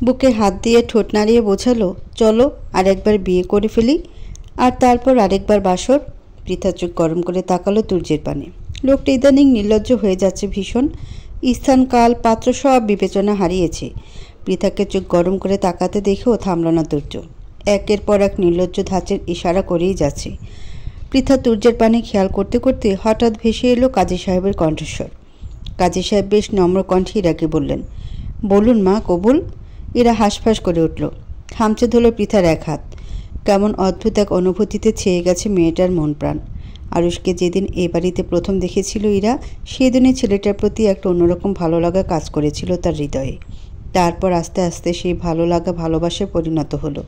বুকে হাত দিয়ে ঠোঁট নাড়িয়ে বোঝালো, চলো আরেকবার বিয়ে করে ফেলি, আর তারপর আরেকবার বাসর। পৃথা চোখ গরম করে তাকালো তুর্যের পানে। লোকটা ইদানিং নির্লজ্জ হয়ে যাচ্ছে ভীষণ। স্থান কাল পাত্র সব বিবেচনা হারিয়েছে। পৃথাকে চোখ গরম করে তাকাতে দেখেও থামল না তুর্য। একের পর এক নির্লজ্জ ধাঁচের ইশারা করেই যাচ্ছে। পৃথা তুর্যের পানে খেয়াল করতে করতে হঠাৎ ভেসে এলো কাজী সাহেবের কণ্ঠস্বর। কাজী সাহেব বেশ নম্র কণ্ঠে ইরাকে বললেন, বলুন মা, কবুল। ইরা হাঁসফাঁস করে উঠল। খামচে ধরল পৃথার এক হাত। কেমন অদ্ভুত এক অনুভূতিতে ছেয়ে গেছে মেয়েটার মন প্রাণ। আরুষকে যেদিন এ বাড়িতে প্রথম দেখেছিল ইরা, সেদিনই ছেলেটার প্রতি একটা অন্যরকম ভালো লাগা কাজ করেছিল তার হৃদয়ে। তারপর আস্তে আস্তে সেই ভালো লাগা ভালোবাসায় পরিণত হলো।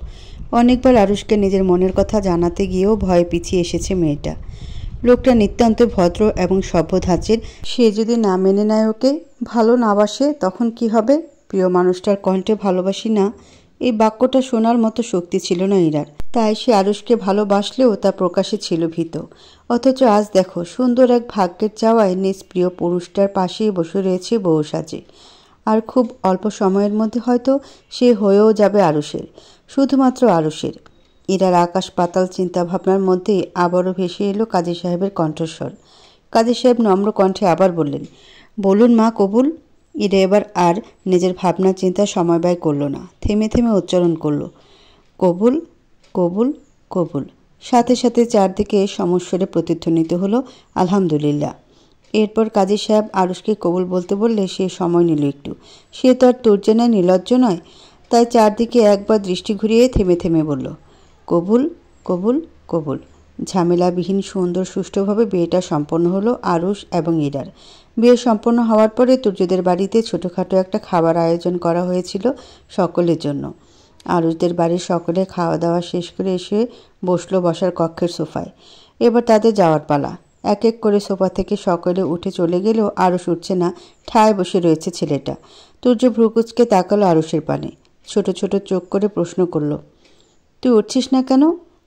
অনেকবার আরুষকে নিজের মনের কথা জানাতে গিয়েও ভয়ে পিছিয়ে এসেছে মেয়েটা। লোকটা নিতান্ত ভদ্র এবং সভ্য ধাঁচের। সে যদি না মেনে নেয় ওকে, ভালো না বাসে, তখন কি হবে? প্রিয় মানুষটার কণ্ঠে ভালোবাসি না, এই বাক্যটা শোনার মতো শক্তি ছিল না ইরার। তাই সে আরুষকে ভালোবাসলেও তা প্রকাশে ছিল ভীত। অথচ আজ দেখো, সুন্দর এক ভাগ্যের চাওয়ায় নিজ প্রিয় পুরুষটার পাশেই বসে রয়েছে বউ সাজে। আর খুব অল্প সময়ের মধ্যে হয়তো সে হয়েও যাবে আরুষের, শুধুমাত্র আরুষের। ইরার আকাশ পাতাল চিন্তাভাবনার মধ্যেই আবারও ভেসে এলো কাজী সাহেবের কণ্ঠস্বর। কাজী সাহেব নম্র কণ্ঠে আবার বললেন, বলুন মা, কবুল। ইরা এবার আর নিজের ভাবনা চিন্তার সময় ব্যয় করল না, থেমে থেমে উচ্চারণ করল, কবুল, কবুল, কবুল। সাথে সাথে চারদিকে সমস্বরে প্রতিধ্বনিত হলো আলহামদুলিল্লাহ। এরপর কাজী সাহেব আরুষকে কবুল বলতে বললে সে সময় নিল একটু। সে তো আর তুর্যে নয়, নির্লজ্জ নয়। তাই চারদিকে একবার দৃষ্টি ঘুরিয়ে থেমে থেমে বলল, কবুল, কবুল, কবুল। ঝামেলাবিহীন সুন্দর সুষ্ঠুভাবে বিয়েটা সম্পন্ন হলো আরুষ এবং ইরার। বিয়ে সম্পন্ন হওয়ার পরে তুর্যদের বাড়িতে ছোটোখাটো একটা খাবার আয়োজন করা হয়েছিল সকলের জন্য। আরুষদের বাড়ির সকলে খাওয়া দাওয়া শেষ করে এসে বসলো বসার কক্ষের সোফায়। এবার তাদের যাওয়ার পালা। এক এক করে সোফা থেকে সকলে উঠে চলে গেলেও আরুষ উঠছে না, ঠায় বসে রয়েছে ছেলেটা। তুর্য ভ্রুকুচকে তাকালো আরুষের পানে, ছোট ছোট চোখ করে প্রশ্ন করল, তুই উঠছিস না কেন?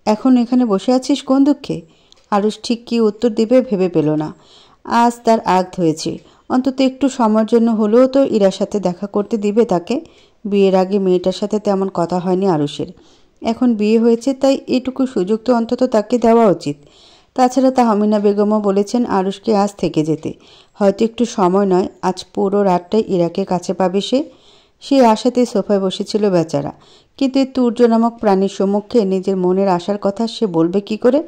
এখন এখানে বসে আছিস কোন দুঃখে? আরুষ ঠিক কী উত্তর দিবে ভেবে পেল না। আজ তার আগ হয়েছে, অন্তত একটু সময়ের জন্য হলেও তো ইরার সাথে দেখা করতে দিবে তাকে। বিয়ের আগে মেয়েটার সাথে তেমন কথা হয়নি আরুষের। এখন বিয়ে হয়েছে, তাই এটুকু সুযোগ তো অন্তত তাকে দেওয়া উচিত। তাছাড়া তাহমিনা বেগমও বলেছেন আরুষকে আজ থেকে যেতে। হয়তো একটু সময় নয়, আজ পুরো রাতটাই ইরাকে কাছে পাবে সে। সেই আশাতেই সোফায় বসেছিল বেচারা। কিন্তু এই তুর্য নামক প্রাণীর সম্মুখে নিজের মনের আশার কথা সে বলবে কি করে?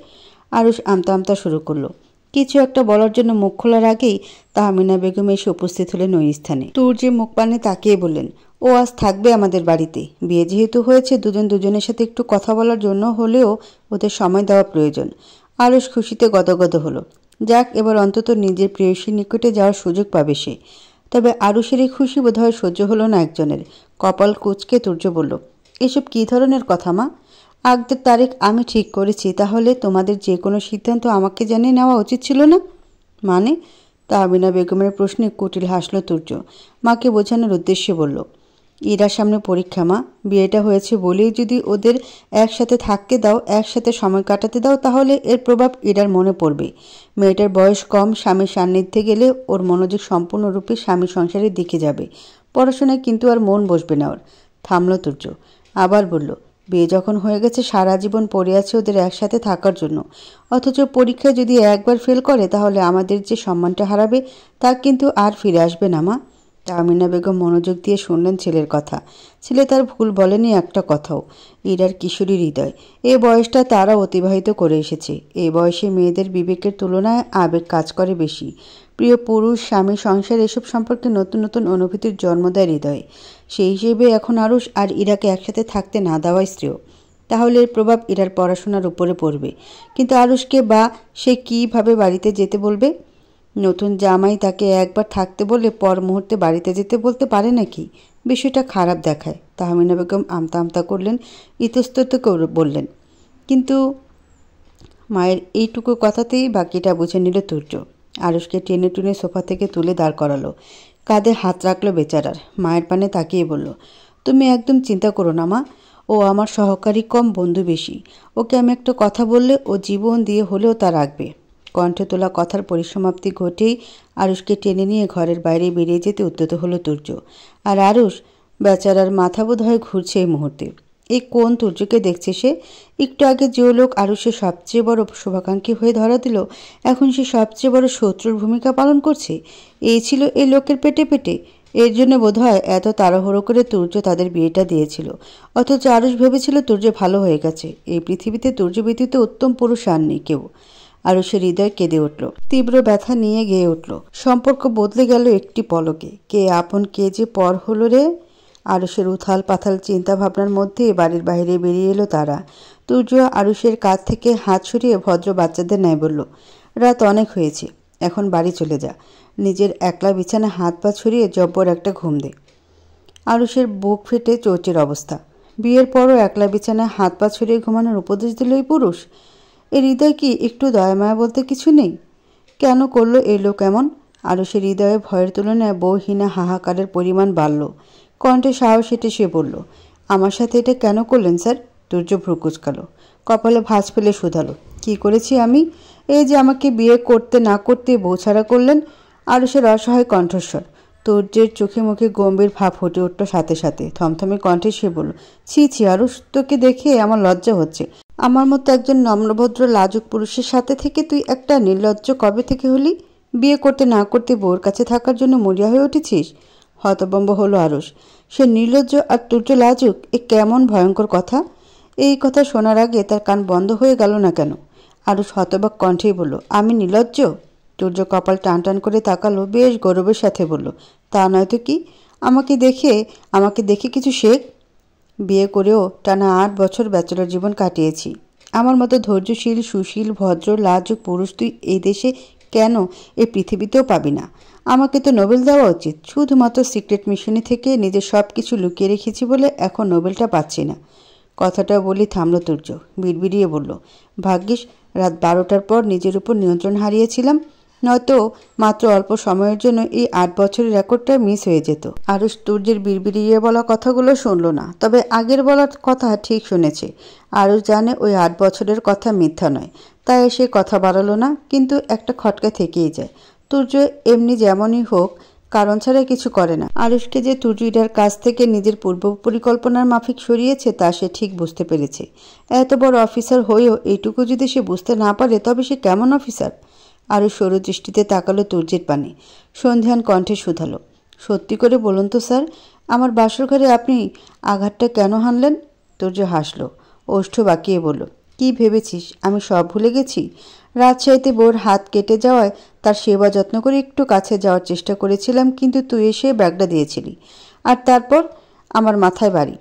আরুষ আমতা আমতা শুরু করলো। কিছু একটা বলার জন্য মুখ খোলার আগেই তাহমিনা বেগম এসে উপস্থিত হলেন ওই স্থানে। তুর্যে মুখ পানে তাকিয়ে বললেন, ও আজ থাকবে আমাদের বাড়িতে। বিয়ে যেহেতু হয়েছে, দুজন দুজনের সাথে একটু কথা বলার জন্য হলেও ওদের সময় দেওয়া প্রয়োজন। আরুষ খুশিতে গদগদ হলো। যাক, এবার অন্তত নিজের প্রেয়সীর নিকটে যাওয়ার সুযোগ পাবে সে। তবে আরুষের এই খুশি বোধহয় সহ্য হলো না একজনের। কপাল কুঁচকে তুর্য বলল, এসব কী ধরনের কথা মা? আগদের তারিখ আমি ঠিক করেছি, তাহলে তোমাদের যে কোনো সিদ্ধান্ত আমাকে জানিয়ে নেওয়া উচিত ছিল না? মানে? তাহমিনা বেগমের প্রশ্নে কুটিল হাসল তুর্য। মাকে বোঝানোর উদ্দেশ্যে বলল, ইরার সামনে পরীক্ষা মা। বিয়েটা হয়েছে বলেই যদি ওদের একসাথে থাকতে দাও, একসাথে সময় কাটাতে দাও, তাহলে এর প্রভাব ইরার মনে পড়বে। মেয়েটার বয়স কম, স্বামীর সান্নিধ্যে গেলে ওর মনোযোগ সম্পূর্ণরূপে স্বামী সংসারের দিকে যাবে। পড়াশোনায় কিন্তু আর মন বসবে না ওর। থামল তুর্য। আবার বলল, বিয়ে যখন হয়ে গেছে, সারা জীবন পড়ে আছে ওদের একসাথে থাকার জন্য। অথচ পরীক্ষায় যদি একবার ফেল করে, তাহলে আমাদের যে সম্মানটা হারাবে তা কিন্তু আর ফিরে আসবে না মা। তাহমিনা বেগম মনোযোগ দিয়ে শুনলেন ছেলের কথা। ছেলে তার ভুল বলেনি একটা কথাও। ইরার কিশোরী হৃদয়, এই বয়সটা তারা অতিবাহিত করে এসেছে। এই বয়সে মেয়েদের বিবেকের তুলনায় আবেগ কাজ করে বেশি। প্রিয় পুরুষ, স্বামী, সংসার, এসব সম্পর্কে নতুন নতুন অনুভূতির জন্ম দেয় হৃদয়ে। সেই হিসেবে এখন আরুষ আর ইরাকে একসাথে থাকতে না দেওয়াই শ্রেয়। তাহলে এর প্রভাব ইরার পড়াশোনার উপরে পড়বে। কিন্তু আরুষকে বা সে কীভাবে বাড়িতে যেতে বলবে? নতুন জামাই তাকে একবার থাকতে বলে পর মুহূর্তে বাড়িতে যেতে বলতে পারে নাকি? বিষয়টা খারাপ দেখায়। তাহমিনা বেগম আমতা আমতা করলেন, ইতস্তত করে বললেন। কিন্তু মায়ের এইটুকু কথাতেই বাকিটা বুঝে নিল তুর্য। আরুষকে টেনে টুনে সোফা থেকে তুলে দাঁড় করালো। কাঁধে হাত রাখলো বেচারার। মায়ের পানে তাকিয়ে বলল, তুমি একদম চিন্তা করো না মা। ও আমার সহকারী কম, বন্ধু বেশি। ওকে আমি একটা কথা বললে ও জীবন দিয়ে হলেও তা রাখবে। কণ্ঠে তোলা কথার পরিসমাপ্তি ঘটেই আরুষকে টেনে নিয়ে ঘরের বাইরে বেরিয়ে যেতে উদ্যত হলো তুর্য। আর আরুষ বেচারার মাথা বোধ হয় ঘুরছে এই মুহূর্তে। এই কোন তুর্যকে দেখছে সে? একটু আগে যে লোক আরুষের সবচেয়ে বড় শুভাকাঙ্ক্ষী হয়ে ধরা দিল, এখন সে সবচেয়ে বড় শত্রুর ভূমিকা পালন করছে। এই ছিল এই লোকের পেটে পেটে। এর জন্য বোধহয় এত তাড়াহুড়ো করে তুর্য তাদের বিয়েটা দিয়েছিল। অথচ আরুষ ভেবেছিল তুর্য ভালো হয়ে গেছে। এই পৃথিবীতে তুর্য ব্যতীত উত্তম পুরুষ আর নেই কেউ। আরুষের হৃদয় কেঁদে উঠল, তীব্র ব্যথা নিয়ে গেয়ে উঠল। সম্পর্ক বদলে গেল একটি পলকে। কে আপন কে যে পর হলো রে। আরুষের উথাল পাথাল চিন্তা ভাবনার মধ্যে বাড়ির বাইরে বেরিয়ে এলো তারা। তুর্য আরুষের কাছ থেকে হাত সরিয়ে ভদ্র বাচ্চাদের ন্যায় বলল, রাত অনেক হয়েছে, এখন বাড়ি চলে যা। নিজের একলা বিছানায় হাত পা ছড়িয়ে জব্বর একটা ঘুম দে। আরুষের বুক ফেটে চোচের অবস্থা। বিয়ের পরও একলা বিছানায় হাত পা ছড়িয়ে ঘুমানোর উপদেশ দিল এই পুরুষ। এর হৃদয় কি একটু দয়ামায়া বলতে কিছু নেই? কেন করলো এই লোক এমন? আরুষের হৃদয়ে ভয়ের তুলনায় বউহীনা হাহাকারের পরিমাণ বাড়ল। কণ্ঠে সাহস হেঁটে সে বলল, আমার সাথে এটা কেন করলেন স্যার? তুর্য ভ্রু কুঁচকাল, কপালে ভাঁজ ফেলে শুধালো, কি করেছি আমি? এই যে আমাকে বিয়ে করতে না করতে বউ ছাড়া করলেন। আরুষের অসহায় কণ্ঠস্বর। তুর্যের চোখে মুখে গম্ভীর ভাব ফুটে উঠল সাথে সাথে। থমথমে কণ্ঠে সে বলল, ছি ছি আরুষ, তোকে দেখে আমার লজ্জা হচ্ছে। আমার মতো একজন নম্রভদ্র লাজুক পুরুষের সাথে থেকে তুই একটা নির্লজ্জ কবে থেকে হলি? বিয়ে করতে না করতে বউর কাছে থাকার জন্য মরিয়া হয়ে উঠেছিস? হতভম্ব হলো আরুষ। সে নির্লজ্জ আর তুর্য লাজুক, এ কেমন ভয়ঙ্কর কথা! এই কথা শোনার আগে তার কান বন্ধ হয়ে গেল না কেন? আরুষ হতবাক কণ্ঠেই বলল, আমি নির্লজ্জ? তুর্য কপাল টান টান করে তাকালো, বেশ গৌরবের সাথে বলল, তা নয়তো কি? আমাকে দেখে কিছু শেখ। বিয়ে করেও টানা 8 বছর ব্যাচেলর জীবন কাটিয়েছি। আমার মতো ধৈর্যশীল, সুশীল, ভদ্র, লাজুক পুরুষ তুই এই দেশে কেন, এই পৃথিবীতেও পাবি না। আমাকে তো নোবেল দেওয়া উচিত। শুধুমাত্র সিক্রেট মিশনে থেকে নিজের সব কিছু লুকিয়ে রেখেছি বলে এখন নোবেলটা পাচ্ছি না। কথাটা বলি থামল তুর্য। বিড়বিড়িয়ে বলল, ভাগ্যিস রাত 12টার পর নিজের উপর নিয়ন্ত্রণ হারিয়েছিলাম, নয়তো মাত্র অল্প সময়ের জন্য এই 8 বছরের রেকর্ডটা মিস হয়ে যেত। আরুষ তুর্যের বিড়বিড়িয়ে বলা কথাগুলো শুনল না, তবে আগের বলার কথা ঠিক শুনেছে। আরুষ জানে ওই 8 বছরের কথা মিথ্যা নয়, তাই সে কথা বাড়ালো না। কিন্তু একটা খটকা থেকেই যায়। তুর্য এমনি যেমনই হোক কারণ ছাড়া কিছু করে না। আরুষকে যে তুর্য ইরার কাছ থেকে নিজের পূর্ব পরিকল্পনার মাফিক সরিয়েছে তা সে ঠিক বুঝতে পেরেছে। এত বড় অফিসার হয়েও এইটুকু যদি সে বুঝতে না পারে তবে সে কেমন অফিসার? আরুষ সরু দৃষ্টিতে তাকালো তুর্যের পানে। সন্ধ্যান কণ্ঠে শুধালো, সত্যি করে বলুন তো স্যার, আমার বাসর ঘরে আপনি আঘাতটা কেন হানলেন? তুর্য হাসল, ওষ্ঠ বাঁকিয়ে বলল, কি ভেবেছিস আমি সব ভুলে গেছি? রাজশাহীতে বোর হাত কেটে যাওয়ায় তার সেবা যত্ন করে একটু কাছে যাওয়ার চেষ্টা করেছিলাম, কিন্তু তুই এসে ব্যাগটা দিয়েছিলি। আর তারপর আমার মাথায় বাড়ি।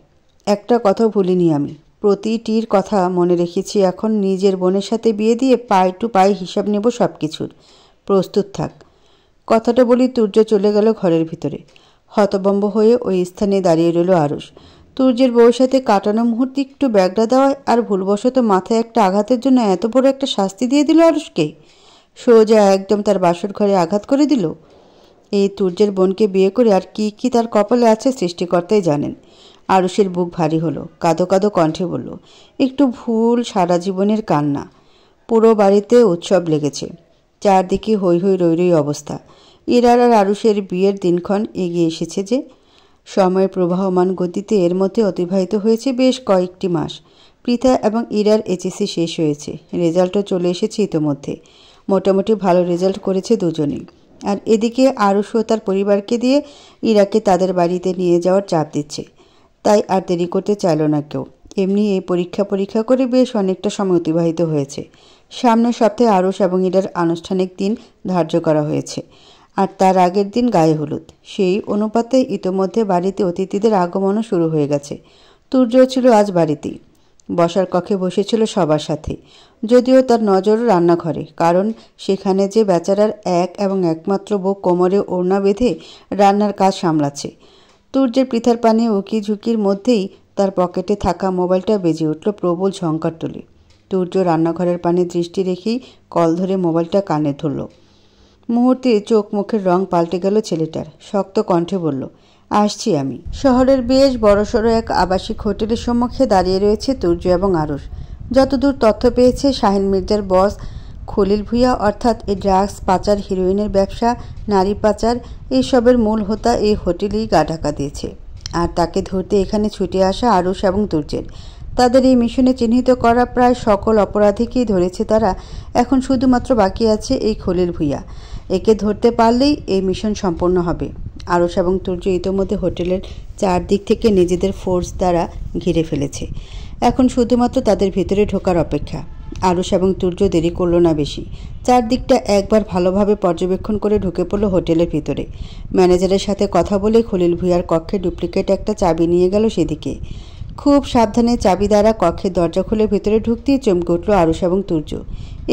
একটা কথাও ভুলিনি আমি, প্রতিটির কথা মনে রেখেছি। এখন নিজের বোনের সাথে বিয়ে দিয়ে পাই টু পাই হিসাব নেব সব কিছুর। প্রস্তুত থাক। কথাটা বলি তুর্য চলে গেল ঘরের ভিতরে। হতভম্ব হয়ে ওই স্থানে দাঁড়িয়ে রইল আরুষ। তুর্যের বউয়ের সাথে কাটানো মুহূর্তে একটু ব্যাগটা দেওয়ায় আর ভুলবশত মাথায় একটা আঘাতের জন্য এত বড় একটা শাস্তি দিয়ে দিল আরুষকে। সোজা একদম তার বাসর ঘরে আঘাত করে দিল। এই তুর্যের বোনকে বিয়ে করে আর কি কি তার কপালে আছে সৃষ্টিকর্তাই জানেন। আরুষের বুক ভারী হলো, কাঁদো কাঁদো কণ্ঠে বলল, একটু ভুল সারা জীবনের কান্না। পুরো বাড়িতে উৎসব লেগেছে, চারদিকে হৈ হৈ রই রই অবস্থা। ইরার আর আরুষের বিয়ের দিনক্ষণ এগিয়ে এসেছে যে। সময়ের প্রবাহমান গতিতে এর মধ্যে অতিবাহিত হয়েছে বেশ কয়েকটি মাস। পৃথা এবং ইরার এইচএসসি শেষ হয়েছে, রেজাল্টও চলে এসেছে ইতোমধ্যে। মোটামুটি ভালো রেজাল্ট করেছে দুজনেই। আর এদিকে আরুষও তার পরিবারকে দিয়ে ইরাকে তাদের বাড়িতে নিয়ে যাওয়ার চাপ দিচ্ছে। তাই আর দেরি করতে চাইল না কেউ। এমনি এই পরীক্ষা করে বেশ অনেকটা সময় অতিবাহিত হয়েছে। সামনের সপ্তাহে আরুষ এবং ইরার আনুষ্ঠানিক দিন ধার্য করা হয়েছে, আর তার আগের দিন গায়ে হলুদ। সেই অনুপাতে ইতোমধ্যে বাড়িতে অতিথিদের আগমনও শুরু হয়ে গেছে। তুর্যও ছিল আজ বাড়িতেই। বসার কক্ষে বসেছিল সবার সাথে, যদিও তার নজর রান্নাঘরে, কারণ সেখানে যে বেচারার এক এবং একমাত্র বউ কোমরে ওড়না বেঁধে রান্নার কাজ সামলাচ্ছে। তুর্যের পৃথার পানে উকি ঝুঁকির মধ্যেই তার পকেটে থাকা মোবাইলটা বেজে উঠল প্রবল ঝঙ্কার তুলে। তুর্য রান্নাঘরের পানে দৃষ্টি রেখেই কল ধরে মোবাইলটা কানে ধরল। মুহূর্তে চোখ মুখের রং পাল্টে গেল ছেলেটার। শক্ত কণ্ঠে বলল, আসছি আমি। শহরের বেশ বড়সড় এক আবাসিক হোটেলের সম্মুখে দাঁড়িয়ে রয়েছে তুর্য এবং আরুষ। যতদূর তথ্য পেয়েছে শাহিন মির্জার বস খলিল ভুঁইয়া, অর্থাৎ এই ড্রাগস পাচার, হিরোইনের ব্যবসা, নারী পাচার, এইসবের মূল হোতা এই হোটেলেই গা ঢাকা দিয়েছে। আর তাকে ধরতে এখানে ছুটে আসা আরুষ এবং তুর্যের। তাদের এই মিশনে চিহ্নিত করা প্রায় সকল অপরাধীকেই ধরেছে তারা। এখন শুধুমাত্র বাকি আছে এই খলিল ভূঁইয়া। একে ধরতে পারলেই এই মিশন সম্পন্ন হবে। আরুষ এবং তুর্য ইতোমধ্যে হোটেলের চারদিক থেকে নিজেদের ফোর্স দ্বারা ঘিরে ফেলেছে। এখন শুধুমাত্র তাদের ভেতরে ঢোকার অপেক্ষা। আরুষ এবং তুর্য দেরি করল না বেশি। চারদিকটা একবার ভালোভাবে পর্যবেক্ষণ করে ঢুকে পড়ল হোটেলের ভিতরে। ম্যানেজারের সাথে কথা বলে খলিল ভূঁইয়ার কক্ষে ডুপ্লিকেট একটা চাবি নিয়ে গেল সেদিকে। খুব সাবধানে চাবি দ্বারা কক্ষের দরজা খুলে ভেতরে ঢুকতেই চমকে উঠল আরুষ এবং তুর্য।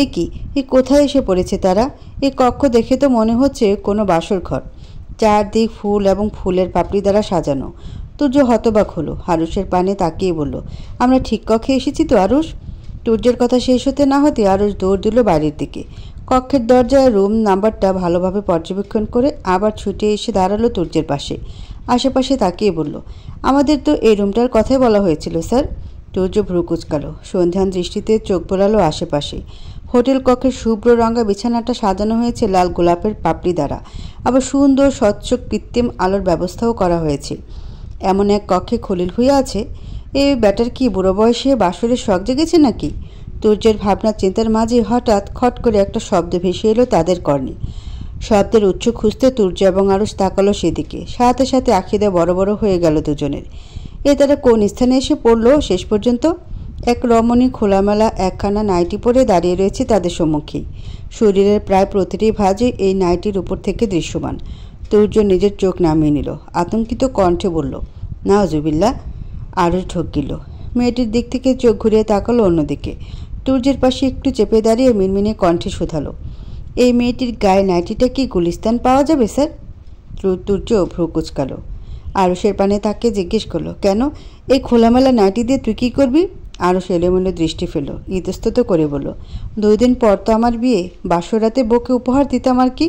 এ কি, এ কোথায় এসে পড়েছে তারা? এই কক্ষ দেখে তো মনে হচ্ছে কোনো বাসর ঘর। চারদিক ফুল এবং ফুলের পাপড়ি দ্বারা সাজানো। তুর্য হতবাক হলো। আরুষের পানে তাকিয়ে বলল, আমরা ঠিক কক্ষে এসেছি তো আরুষ? তুর্যের কথা শেষ হতে না হতে আরুষ দৌড় দিল বাইরের দিকে। কক্ষের দরজায় রুম নাম্বারটা ভালোভাবে পর্যবেক্ষণ করে আবার ছুটে এসে দাঁড়ালো তুর্যের পাশে। আশেপাশে তাকিয়ে বলল, আমাদের তো এই রুমটার কথাই বলা হয়েছিল স্যার। তুর্য ভ্রু কুচকালো। সন্ধ্যান দৃষ্টিতে চোখ বোলালো আশেপাশে। হোটেল কক্ষের শুভ্র রঙা বিছানাটা সাজানো হয়েছে লাল গোলাপের পাপড়ি দ্বারা। আবার সুন্দর স্বচ্ছ কৃত্রিম আলোর ব্যবস্থাও করা হয়েছে। এমন এক কক্ষে খলিল ভূঁইয়া আছে। এই ব্যাটার কি বুড়ো বয়সে বাসরের শখ জেগেছে নাকি? তুর্যের ভাবনা চিন্তার মাঝে হঠাৎ খট করে একটা শব্দ ভেসে এলো তাদের কর্ণে। শব্দের উৎস খুঁজতে তুর্য এবং আরুষ তাকালো সেদিকে। সাথে সাথে আখিদে বড় বড় হয়ে গেল দুজনের। এ তারা কোন স্থানে এসে পড়ল শেষ পর্যন্ত? এক রমণী খোলামেলা একখানা নাইটি পরে দাঁড়িয়ে রয়েছে তাদের সম্মুখেই। শরীরের প্রায় প্রতিটি ভাঁজে এই নাইটির উপর থেকে দৃশ্যমান। তুর্য নিজের চোখ নামিয়ে নিল। আতঙ্কিত কণ্ঠে বলল, নাউজুবিল্লাহ। আরুষ ঢোক গেল। মেয়েটির দিক থেকে চোখ ঘুরিয়ে তাকালো অন্যদিকে। তুর্যের পাশে একটু চেপে দাঁড়িয়ে মিনমিনে কণ্ঠে শুধালো, এই মেয়েটির গায়ে নাইটিটা কি গুলিস্তান পাওয়া যাবে স্যার? তুর্য ভ্রু কুচকালো। আরুষের পানে তাকে জিজ্ঞেস করলো, কেন? এই খোলামেলা নাইটি দিয়ে তুই কী করবি? আরুষ এলোমেলো দৃষ্টি ফেল। ইতস্তত করে বলল, 2 দিন পর তো আমার বিয়ে। বাসরাতে বউকে উপহার দিতাম আর কি।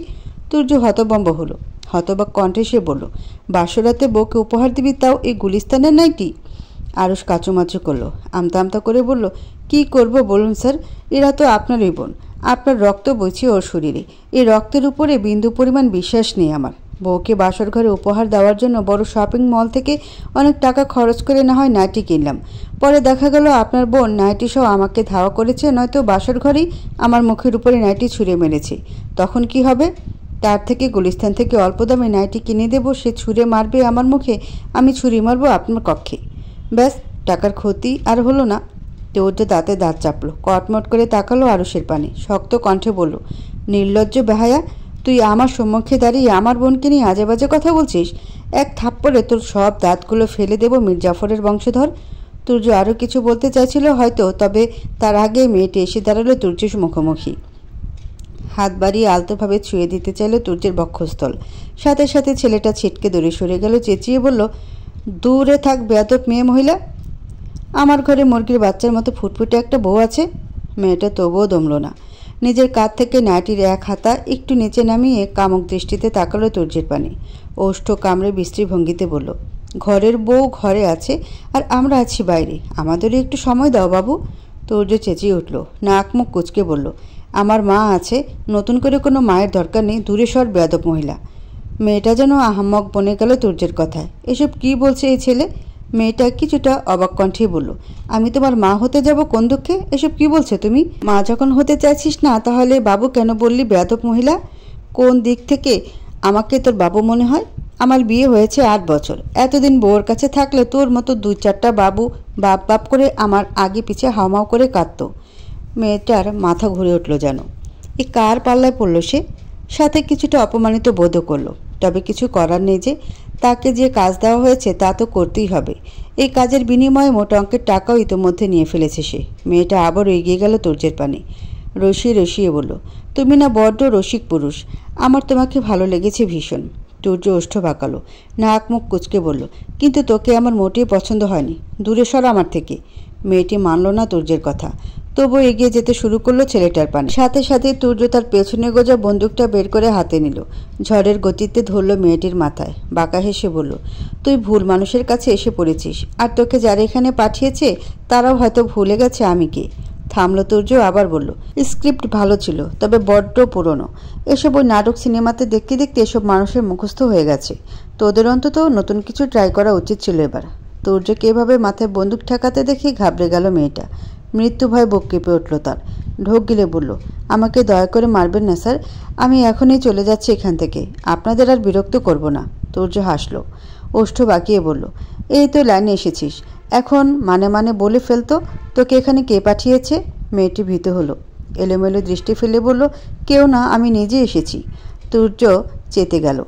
তুর্য হতভম্ব হলো। হতবাক কণ্ঠে সে বলল, বাসরাতে বউকে উপহার দিবি, তাও এই গুলিস্তানের নাইটি? আরুষ কাচুমাচু করলো। আমতা আমতা করে বলল, কি করব বলুন স্যার, এরা তো আপনারই বোন। আপনার রক্ত বইছে ওর শরীরে। এই রক্তের উপরে বিন্দু পরিমাণ বিশ্বাস নেই আমার। বউকে বাসর ঘরে উপহার দেওয়ার জন্য বড় শপিং মল থেকে অনেক টাকা খরচ করে না হয় নাইটি কিনলাম। পরে দেখা গেল আপনার বোন নাইটি সহ আমাকে ধাওয়া করেছে, নয়তো বাসর ঘরেই আমার মুখের উপরে নাইটি ছুঁড়ে মেরেছে। তখন কি হবে? তার থেকে গুলিস্তান থেকে অল্প দামে নাইটি কিনে দেবো, সে ছুঁড়ে মারবে আমার মুখে, আমি ছুরি মারবো আপনার কক্ষে। ব্যাস, টাকার ক্ষতি আর হলো না। তুর্য দাঁতে দাঁত চাপলো। কটমট করে তাকালো আরুষের পানে। শক্ত কণ্ঠে বলল, নির্লজ্জ বেহায়া, তুই আমার সম্মুখে দাঁড়িয়ে আমার বোনকে নিয়ে আজে বাজে কথা বলছিস? এক থাপ্পড়ে তোর সব দাঁতগুলো ফেলে দেব, মির্জাফরের বংশধর। তুর্য আরও কিছু বলতে চাইছিল হয়তো, তবে তার আগে মেয়েটি এসে দাঁড়ালো তুর্যের মুখোমুখি। হাত বাড়িয়ে আলতোভাবে ছুঁয়ে দিতে চাইল তুর্যের বক্ষস্থল। সাথে সাথে ছেলেটা ছিটকে দূরে সরে গেল। চেঁচিয়ে বলল, দূরে থাক বেয়াদব মেয়ে মহিলা। আমার ঘরে মুরগির বাচ্চার মতো ফুটফুটে একটা বউ আছে। মেয়েটা তবুও দমল না। নিজের কাঁধ থেকে নাইটির এক হাতা একটু নিচে নামিয়ে কামক দৃষ্টিতে তাকালো তুর্যের পানে। ওষ্ঠ কামড়ে বিশ্রী ভঙ্গিতে বলল, ঘরের বউ ঘরে আছে আর আমরা আছি বাইরে। আমাদেরও একটু সময় দাও বাবু। তুর্য চেঁচিয়ে উঠল। নাক মুখ কুচকে বলল, আমার মা আছে, নতুন করে কোনো মায়ের দরকার নেই, দূরে সর বেয়াদব মহিলা। মেয়েটা যেন আহাম্মক বনে গেল তুর্যের কথায়। এসব কি বলছে এই ছেলে? মেয়েটা কিছুটা অবাক কণ্ঠেই বলল, আমি তোমার মা হতে যাব কোন দুঃখে? এসব কি বলছো তুমি? মা যখন হতে চাইছিস না, তাহলে বাবু কেন বললি বেয়াদব মহিলা? কোন দিক থেকে আমাকে তোর বাবু মনে হয়? আমার বিয়ে হয়েছে 8 বছর। এতদিন বউর কাছে থাকলে তোর মতো 2-4টা বাবু বাপ বাপ করে আমার আগে পিছে হাওমাও করে কাঁদত। মেয়েটার মাথা ঘুরে উঠল যেন। এ কার পাল্লায় পড়ল সে? সাথে কিছুটা অপমানিত বোধও করল। তবে কিছু করার নেই যে, তাকে যে কাজ দেওয়া হয়েছে তা তো করতেই হবে। এই কাজের বিনিময়ে মোটা অঙ্কের টাকাও ইতোমধ্যে নিয়ে ফেলেছে সে। মেয়েটা আবারও এগিয়ে গেল তুর্যের পানে। রসিয়ে রসিয়ে বলল, তুমি না বড্ড রসিক পুরুষ। আমার তোমাকে ভালো লেগেছে ভীষণ। তুর্য ওষ্ঠ বাঁকালো। নাক মুখ কুচকে বলল, কিন্তু তোকে আমার মোটেই পছন্দ হয়নি, দূরে সর আমার থেকে। মেয়েটি মানল না তুর্যের কথা। তবু এগিয়ে যেতে শুরু করলো ছেলেটার পানে। সাথে সাথে তুর্য তার পেছনে গোজা বন্দুকটা বের করে হাতে নিল। ঝড়ের গতিতে ধরল মেয়েটির মাথায়। বাঁকা হেসে বলল, তুই ভুল মানুষের কাছে এসে পড়েছিস। আর তোকে যারা এখানে পাঠিয়েছে তারাও হয়তো ভুলে গেছে আমি কে। থামলো তুর্য, আবার বলল, স্ক্রিপ্ট ভালো ছিল, তবে বড্ড পুরনো। এসব ওই নাটক সিনেমাতে দেখতে দেখতে এসব মানুষের মুখস্থ হয়ে গেছে। তোদের অন্তত নতুন কিছু ট্রাই করা উচিত ছিল এবার। তুর্যকে এভাবে মাথায় বন্দুক ঠেকাতে দেখে ঘাবড়ে গেল মেয়েটা। মৃত্যু ভয় বুক কেঁপে উঠল তার। ঢোক গিলে বলল, আমাকে দয়া করে মারবেন না স্যার, আমি এখনই চলে যাচ্ছি এখান থেকে, আপনাদের আর বিরক্ত করব না। তুর্য হাসল, ওষ্ঠ বাঁকিয়ে বলল, এই তো লাইনে এসেছিস, এখন মানে মানে বলে ফেলতো, তোকে এখানে কে পাঠিয়েছে? মেয়েটি ভীত হলো, এলোমেলো দৃষ্টি ফেলে বলল, কেউ না, আমি নিজে এসেছি। তুর্য চেতে গেল,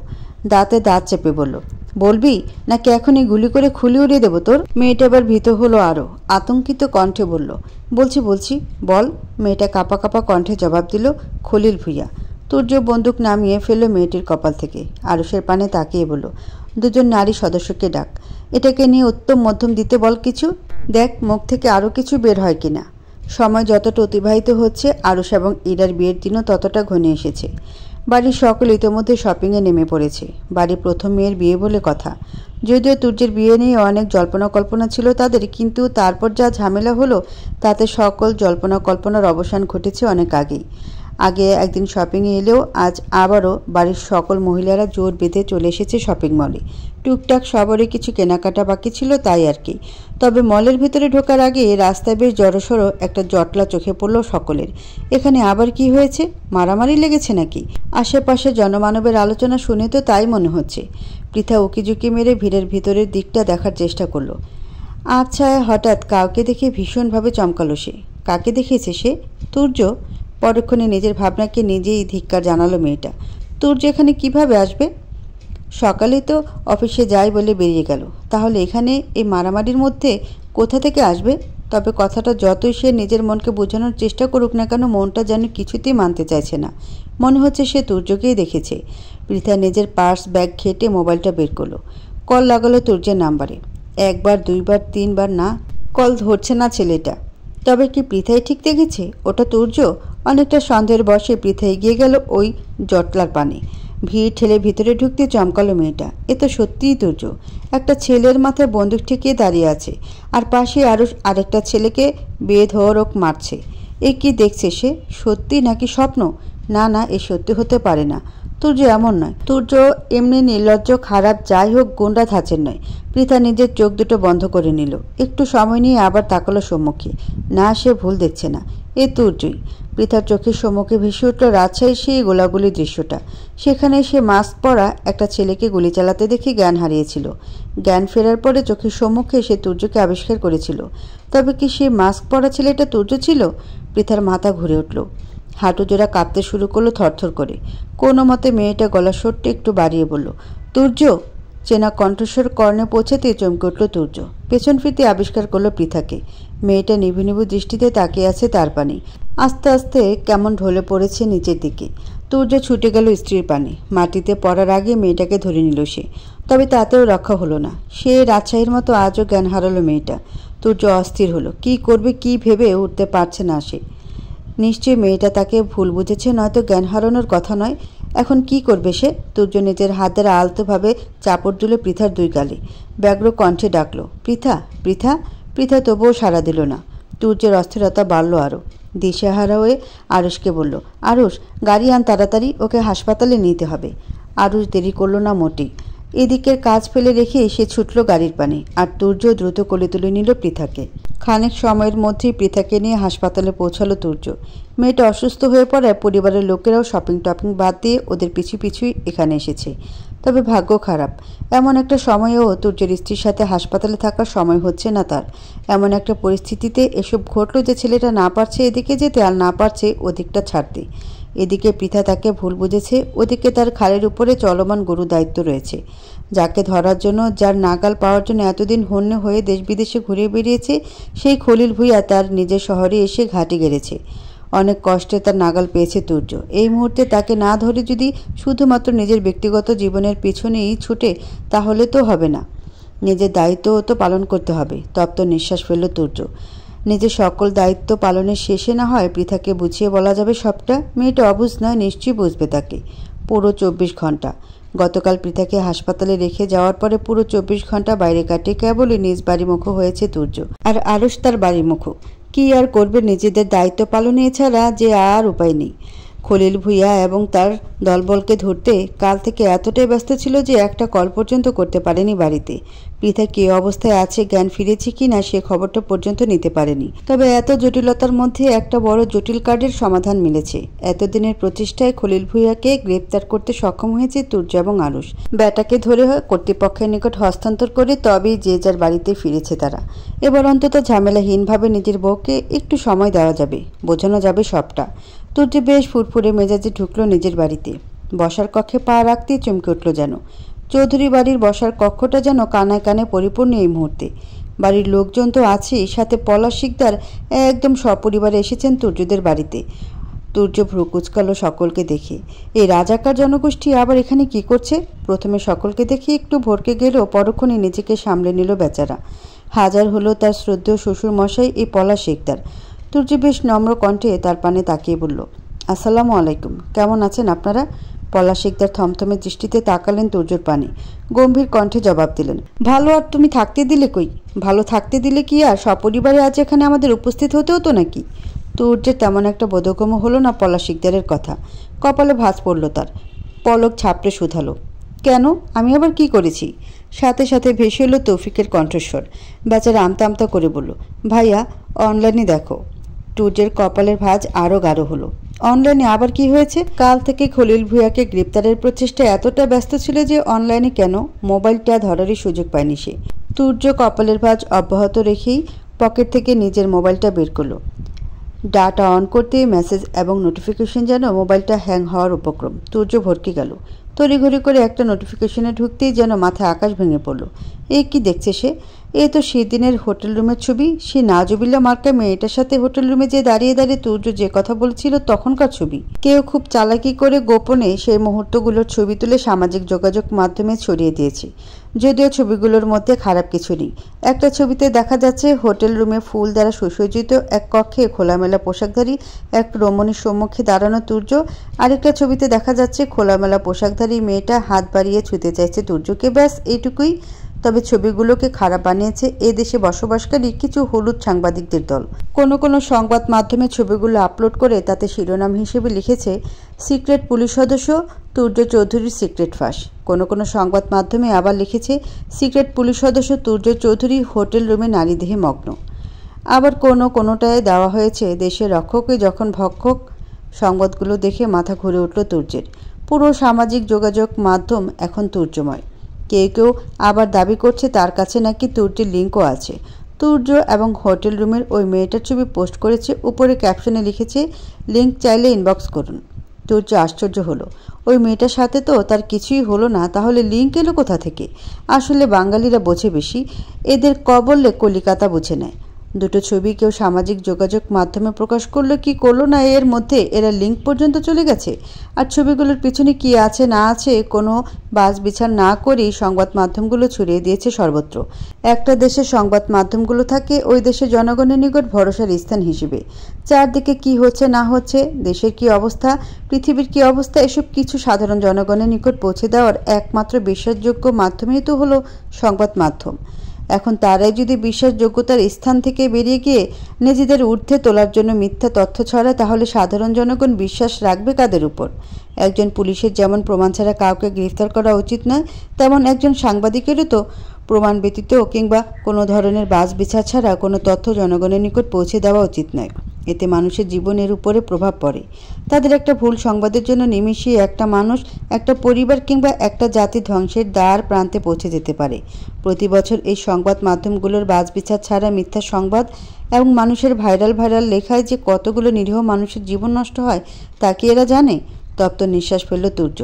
দাঁতে দাঁত চেপে বলল, বলবি নাকি এখনই গুলি করে খুলি উড়িয়ে দেবো তোর? মেয়েটা এবার ভীত হলো আরও, আতঙ্কিত কণ্ঠে বলল, বলছি বল। মেয়েটা কাঁপা কাঁপা কণ্ঠে জবাব দিল, খলিল ভূঁইয়া। তুর্য বন্দুক নামিয়ে ফেলল মেয়েটির কপাল থেকে, আরুষের পানে তাকিয়ে বলল, দুজন নারী সদস্যকে ডাক, এটাকে নিয়ে উত্তম মধ্যম দিতে বল কিছু, দেখ মুখ থেকে আরও কিছু বের হয় কিনা। সময় যতটা অতিবাহিত হচ্ছে, আরুষ এবং ইরার বিয়ের দিনও ততটা ঘনিয়ে এসেছে। বাড়ির সকলে ইতোমধ্যে শপিংয়ে নেমে পড়েছে। বাড়ির প্রথম মেয়ের বিয়ে বলে কথা। যদিও তুর্যের বিয়ে নিয়ে অনেক জল্পনা কল্পনা ছিল তাদের, কিন্তু তারপর যা ঝামেলা হলো তাতে সকল জল্পনা কল্পনার অবসান ঘটেছে অনেক আগেই। আগে একদিন শপিংয়ে এলেও আজ আবারও বাড়ির সকল মহিলারা জোর বেঁধে চলে এসেছে শপিং মলে। টুকটাক সবারই কিছু কেনাকাটা বাকি ছিল, তাই আর কি। তবে মলের ভিতরে ঢোকার আগে রাস্তায় বেশ জড়সড় একটা জটলা চোখে পড়ল সকলের। এখানে আবার কি হয়েছে? মারামারি লেগেছে নাকি? আশেপাশে জনমানবের আলোচনা শুনে তো তাই মনে হচ্ছে। পৃথা উকিঝুঁকি মেরে ভিড়ের ভিতরের দিকটা দেখার চেষ্টা করল। আচ্ছা, হঠাৎ কাউকে দেখে ভীষণভাবে চমকালো সে। কাকে দেখেছে সে? তুর্য। পরক্ষণে নিজের ভাবনাকে নিজেই ধিক্কার জানালো মেয়েটা। তুর্য এখানে কিভাবে আসবে? সকালে তো অফিসে যাই বলে বেরিয়ে গেল, তাহলে এখানে এই মারামারির মধ্যে কোথা থেকে আসবে? তবে কথাটা যতই সে নিজের মনকে বোঝানোর চেষ্টা করুক না কেন, মনটা যেন কিছুতেই মানতে চাইছে না। মনে হচ্ছে সে তুর্যকেই দেখেছে। পৃথা নিজের পার্স ব্যাগ ঘেঁটে মোবাইলটা বের করলো। কল লাগালো তুর্যের নাম্বারে। একবার, দুইবার, তিনবার, না, কল ধরছে না ছেলেটা। তবে কি পৃথাই ঠিক দেখেছে ওটা তুর্য? অনেকটা সন্দেহের বশে পৃথা এগিয়ে গেল ওই জটলার পানে। ভিড় ঠেলে ভিতরে ঢুকতে চমকালো মেয়েটা। এ তো সত্যিই তুর্য। একটা ছেলের মাথায় বন্দুক ঠেকিয়ে দাঁড়িয়ে আছে, আর পাশে আরও আরেকটা ছেলেকে বেধড়ক মারছে। এ কি দেখছে সে? সত্যি নাকি স্বপ্ন? না, এ সত্যি হতে পারে না। তুর্য এমন নয়। তুর্য এমনি নির্লজ্জ, খারাপ, যাই হোক গুন্ডা ধাঁচের নয়। পৃথা নিজের চোখ দুটো বন্ধ করে নিল। একটু সময় নিয়ে আবার তাকালো সম্মুখে। না, সে ভুল দেখছে না, এ তুর্যই। পৃথার চোখের সম্মুখে ভেসে উঠল রাজশাহীর সেই গোলাগুলি দৃশ্যটা। সেখানে সে মাস্ক পরা একটা ছেলেকে গুলি চালাতে দেখে জ্ঞান হারিয়েছিল। জ্ঞান ফেরার পরে চোখের সম্মুখে সে তুর্যকে আবিষ্কার করেছিল। তবে কি সে মাস্ক পরা ছেলেটা তুর্য ছিল? পৃথার মাথা ঘুরে উঠল। হাঁটু জোড়া কাঁপতে শুরু করলো থরথর করে। কোনো মতে মেয়েটা গলার স্বরটা একটু বাড়িয়ে বলল, তুর্য। চেনা কণ্ঠস্বর কর্ণে পৌঁছাতে চমকে উঠল তুর্য। পেছন ফিরতে আবিষ্কার করলো পৃথাকে। মেয়েটা নিভু নিভু দৃষ্টিতে তাকিয়ে আছে তার পানে। আস্তে আস্তে কেমন ঢলে পড়েছে নিচের দিকে। তুর্য ছুটে গেল স্ত্রীর পানে। মাটিতে পড়ার আগে মেয়েটাকে ধরে নিল সে। তবে তাতেও রক্ষা হলো না। সে রাজশাহীর মতো আজও জ্ঞান হারালো মেয়েটা। তুর্য অস্থির হলো। কি করবে কি ভেবে উঠতে পারছে না সে। নিশ্চয়ই মেয়েটা তাকে ভুল বুঝেছে, নয়তো জ্ঞান হারানোর কথা নয়। এখন কি করবে সে? তুর্য নিজের হাত দ্বারা আলতোভাবে চাপড় দিল পৃথার দুই গালে। ব্যগ্র কণ্ঠে ডাকল, পৃথা, পৃথা। পৃথা তবুও সাড়া দিল না। তুর্যের অস্থিরতা বাড়ল আরও। দিশেহারা হয়ে আরুষকে বলল, আরুষ, গাড়ি আন তাড়াতাড়ি, ওকে হাসপাতালে নিতে হবে। আরুষ দেরি করল না মোটেই। এদিকের কাজ ফেলে রেখে সে ছুটল গাড়ির পানে, আর তুর্য দ্রুত কোলে তুলে নিল পৃথাকে। খানিক সময়ের মধ্যেই পৃথাকে নিয়ে হাসপাতালে পৌঁছালো তুর্য। মেয়েটা অসুস্থ হয়ে পড়ায় পরিবারের লোকেরাও শপিং টপিং বাদ দিয়ে ওদের পিছু পিছুই এখানে এসেছে। তবে ভাগ্য খারাপ, এমন একটা সময়েও তুর্যের স্ত্রীর সাথে হাসপাতালে থাকার সময় হচ্ছে না তার। এমন একটা পরিস্থিতিতে এসব ঘটল যে ছেলেটা না পারছে এদিকে যেতে, আর না পারছে ওদিকটা ছাড়তে। এদিকে পৃথা তাকে ভুল বুঝেছে, ওদিকে তার ঘাড়ের উপরে চলমান গুরু দায়িত্ব রয়েছে। যাকে ধরার জন্য, যার নাগাল পাওয়ার জন্য এতদিন হন্যে হয়ে দেশ বিদেশে ঘুরে বেরিয়েছে, সেই খলিল ভূঁইয়া তার নিজের শহরে এসে ঘাঁটি গেড়েছে। অনেক কষ্টে তার নাগাল পেয়েছে তুর্য। এই মুহূর্তে তাকে না ধরে যদি শুধুমাত্র নিজের ব্যক্তিগত জীবনের পিছনেই ছুটে, তাহলে তো হবে না। নিজের দায়িত্বও তো পালন করতে হবে। তপ্ত নিঃশ্বাস ফেলল তুর্য। নিজের সকল দায়িত্ব পালনের শেষে না হয় পৃথাকে বুঝিয়ে বলা যাবে সবটা। মেয়েটা অবুঝ নয়, নিশ্চয়ই বুঝবে তাকে। পুরো 24 ঘন্টা। গতকাল পৃথাকে হাসপাতালে রেখে যাওয়ার পরে পুরো 24 ঘন্টা বাইরে কাটে কেবলই নিজ বাড়িমুখো হয়েছে তুর্য। আর আরুষ তার বাড়িমুখো। কি আর করবে, নিজেদের দায়িত্ব পালনে এছাড়া যে আর উপায় নেই। খলিল ভূঁইয়া এবং তার দলবলকে ধরতে কাল থেকে এতটাই ব্যস্ত ছিল যে একটা কল পর্যন্ত করতে পারেনি বাড়িতে। পৃথা কী অবস্থায় আছে, জ্ঞান ফিরেছে কি না সে খবরটা পর্যন্ত নিতে পারেনি। তবে এত জটিলতার মধ্যে একটা বড় জটিল কার্ডের সমাধান মিলেছে। এতদিনের প্রচেষ্টায় খলিল ভূঁইয়াকে গ্রেপ্তার করতে সক্ষম হয়েছে তুর্য এবং আরুষ। ব্যাটাকে ধরে কর্তৃপক্ষের নিকট হস্তান্তর করে তবেই যে যার বাড়িতে ফিরেছে তারা। এবার অন্তত ঝামেলাহীনভাবে নিজের বউকে একটু সময় দেওয়া যাবে, বোঝানো যাবে সবটা। তুর্য বেশ ফুরফুরে মেজাজে ঢুকলো নিজের বাড়িতে। বসার কক্ষে পা রাখতেই চমকে উঠল যেন। চৌধুরী বাড়ির বসার কক্ষটা যেন কানায় কানে পরিপূর্ণ এই মুহূর্তে। বাড়ির লোকজন তো আছেই, সাথে পলাশ শিকদার একদম সপরিবারে এসেছেন তুর্যদের বাড়িতে। তুর্য ভ্রু কুচকালো সকলকে দেখে। এই রাজাকার জনগোষ্ঠী আবার এখানে কি করছে? প্রথমে সকলকে দেখে একটু ভরকে গেলেও পরক্ষণে নিজেকে সামলে নিল বেচারা। হাজার হলো তার শ্রদ্ধেয় শ্বশুর মশাই এই পলাশ শিকদার। তুর্য বেশ নম্র কণ্ঠে তার পানে তাকিয়ে বলল, আসসালামু আলাইকুম, কেমন আছেন আপনারা? পলাশ শিকদার থমথমে দৃষ্টিতে তাকালেন তুর্যর পানে, গম্ভীর কণ্ঠে জবাব দিলেন, ভালো। আর তুমি থাকতে দিলে কই? ভালো থাকতে দিলে কি আর সপরিবারে আজ এখানে আমাদের উপস্থিত হতে হতো নাকি? তুর্যের তেমন একটা বোধগম্য হলো না পলাশ শিকদারের কথা। কপালে ভাঁজ পড়ল তার, পলক ছাপড়ে শুধালো, কেন? আমি আবার কি করেছি? সাথে সাথে ভেসে এলো তৌফিকের কণ্ঠস্বর। বেচারা আমতা আমতা করে বলল, ভাইয়া অনলাইনে দেখো। তুর্যের কপালের ভাঁজ আরও গাঢ় হলো। অনলাইনে আবার কি হয়েছে? কাল থেকে খলিল ভূঁইয়াকে গ্রেপ্তারের প্রচেষ্টায় এতটা ব্যস্ত ছিল যে অনলাইনে কেন মোবাইলটা ধরারই সুযোগ পায়নি সে। তুর্য কপালের ভাঁজ অব্যাহত রেখেই পকেট থেকে নিজের মোবাইলটা বের করলো। ডাটা অন করতে মেসেজ এবং নোটিফিকেশন যেন মোবাইলটা হ্যাং হওয়ার উপক্রম। তুর্য ভরকে গেল। তড়িঘড়ি করে একটা নোটিফিকেশনে ঢুকতেই যেন মাথায় আকাশ ভেঙে পড়ল। এ কি দেখছে সে? এ তো সেদিনের হোটেল রুমের ছবি। সে নাজুবিল্লা মার্কা মেয়েটার সাথে হোটেল রুমে যে দাঁড়িয়ে দাঁড়িয়ে তুর্য যে কথা বলছিল তখনকার ছবি। কেউ খুব চালাকি করে গোপনে সেই মুহূর্তগুলোর ছবি তুলে সামাজিক যোগাযোগ মাধ্যমে ছড়িয়ে দিয়েছে। যদিও ছবিগুলোর মধ্যে খারাপ কিছু নেই। একটা ছবিতে দেখা যাচ্ছে হোটেল রুমে ফুল দ্বারা সুসজ্জিত এক কক্ষে খোলামেলা পোশাকধারী এক রমণীর সম্মুখে দাঁড়ানো তুর্য। আরেকটা ছবিতে দেখা যাচ্ছে খোলামেলা পোশাকধারী মেয়েটা হাত বাড়িয়ে ছুঁতে চাইছে তুর্যকে। ব্যাস এইটুকুই। তবে ছবিগুলোকে খারাপ বানিয়েছে এ দেশে বসবাসকারী কিছু হলুদ সাংবাদিকদের দল। কোনো কোনো সংবাদ মাধ্যমে ছবিগুলো আপলোড করে তাতে শিরোনাম হিসেবে লিখেছে, সিক্রেট পুলিশ সদস্য তুর্য চৌধুরীর সিক্রেট ফাঁস। কোনো কোনো সংবাদ মাধ্যমে আবার লিখেছে, সিক্রেট পুলিশ সদস্য তুর্য চৌধুরী হোটেল রুমে নারীদেহে মগ্ন। আবার কোনোটায় দেওয়া হয়েছে, দেশের রক্ষকই যখন ভক্ষক। সংবাদগুলো দেখে মাথা ঘুরে উঠল তুর্যের। পুরো সামাজিক যোগাযোগ মাধ্যম এখন তুর্যময়। কেউ কেউ আবার দাবি করছে তার কাছে নাকি তুর্যের লিঙ্কও আছে। তুর্য এবং হোটেল রুমের ওই মেয়েটার ছবি পোস্ট করেছে, উপরে ক্যাপশনে লিখেছে, লিঙ্ক চাইলে ইনবক্স করুন। তুর্য আশ্চর্য হলো, ওই মেয়েটার সাথে তো তার কিছুই হলো না, তাহলে লিঙ্ক এলো কোথা থেকে? আসলে বাঙালিরা বোঝে বেশি, এদের বললে কলিকাতা বুঝে নেয়। দুটো ছবি কেউ সামাজিক যোগাযোগ মাধ্যমে প্রকাশ করলো কি করলো না, এর মধ্যে এরা লিঙ্ক পর্যন্ত চলে গেছে। আর ছবিগুলোর পিছনে কি আছে না আছে কোনো বাছ বিচার না করেই সংবাদ মাধ্যমগুলো ছড়িয়ে দিয়েছে সর্বত্র। একটা দেশের সংবাদ মাধ্যমগুলো থাকে ওই দেশের জনগণের নিকট ভরসার স্থান হিসেবে। চারদিকে কি হচ্ছে না হচ্ছে, দেশের কি অবস্থা, পৃথিবীর কি অবস্থা, এসব কিছু সাধারণ জনগণের নিকট পৌঁছে দেওয়ার একমাত্র বিশ্বাসযোগ্য মাধ্যমই তো হলো সংবাদ মাধ্যম। এখন তারাই যদি বিশ্বাসযোগ্যতার স্থান থেকে বেরিয়ে গিয়ে নিজেদের ঊর্ধ্বে তোলার জন্য মিথ্যা তথ্য ছড়ায়, তাহলে সাধারণ জনগণ বিশ্বাস রাখবে কাদের উপর? একজন পুলিশের যেমন প্রমাণ ছাড়া কাউকে গ্রেফতার করা উচিত নয়, তেমন একজন সাংবাদিকেরও তো প্রমাণ ব্যতীত কিংবা কোনো ধরনের বাছ বিচার ছাড়া কোনো তথ্য জনগণের নিকট পৌঁছে দেওয়া উচিত নয়। এতে মানুষের জীবনের উপরে প্রভাব পড়ে। তাদের একটা ভুল সংবাদের জন্য নিমিষেই একটা মানুষ, একটা পরিবার কিংবা একটা জাতি ধ্বংসের দ্বার প্রান্তে পৌঁছে যেতে পারে। প্রতি বছর এই সংবাদ মাধ্যমগুলোর বাছবিচার ছাড়া মিথ্যা সংবাদ এবং মানুষের ভাইরাল লেখায় যে কতগুলো নিরীহ মানুষের জীবন নষ্ট হয় তা কি এরা জানে? তপ্ত নিঃশ্বাস ফেলল তুর্য।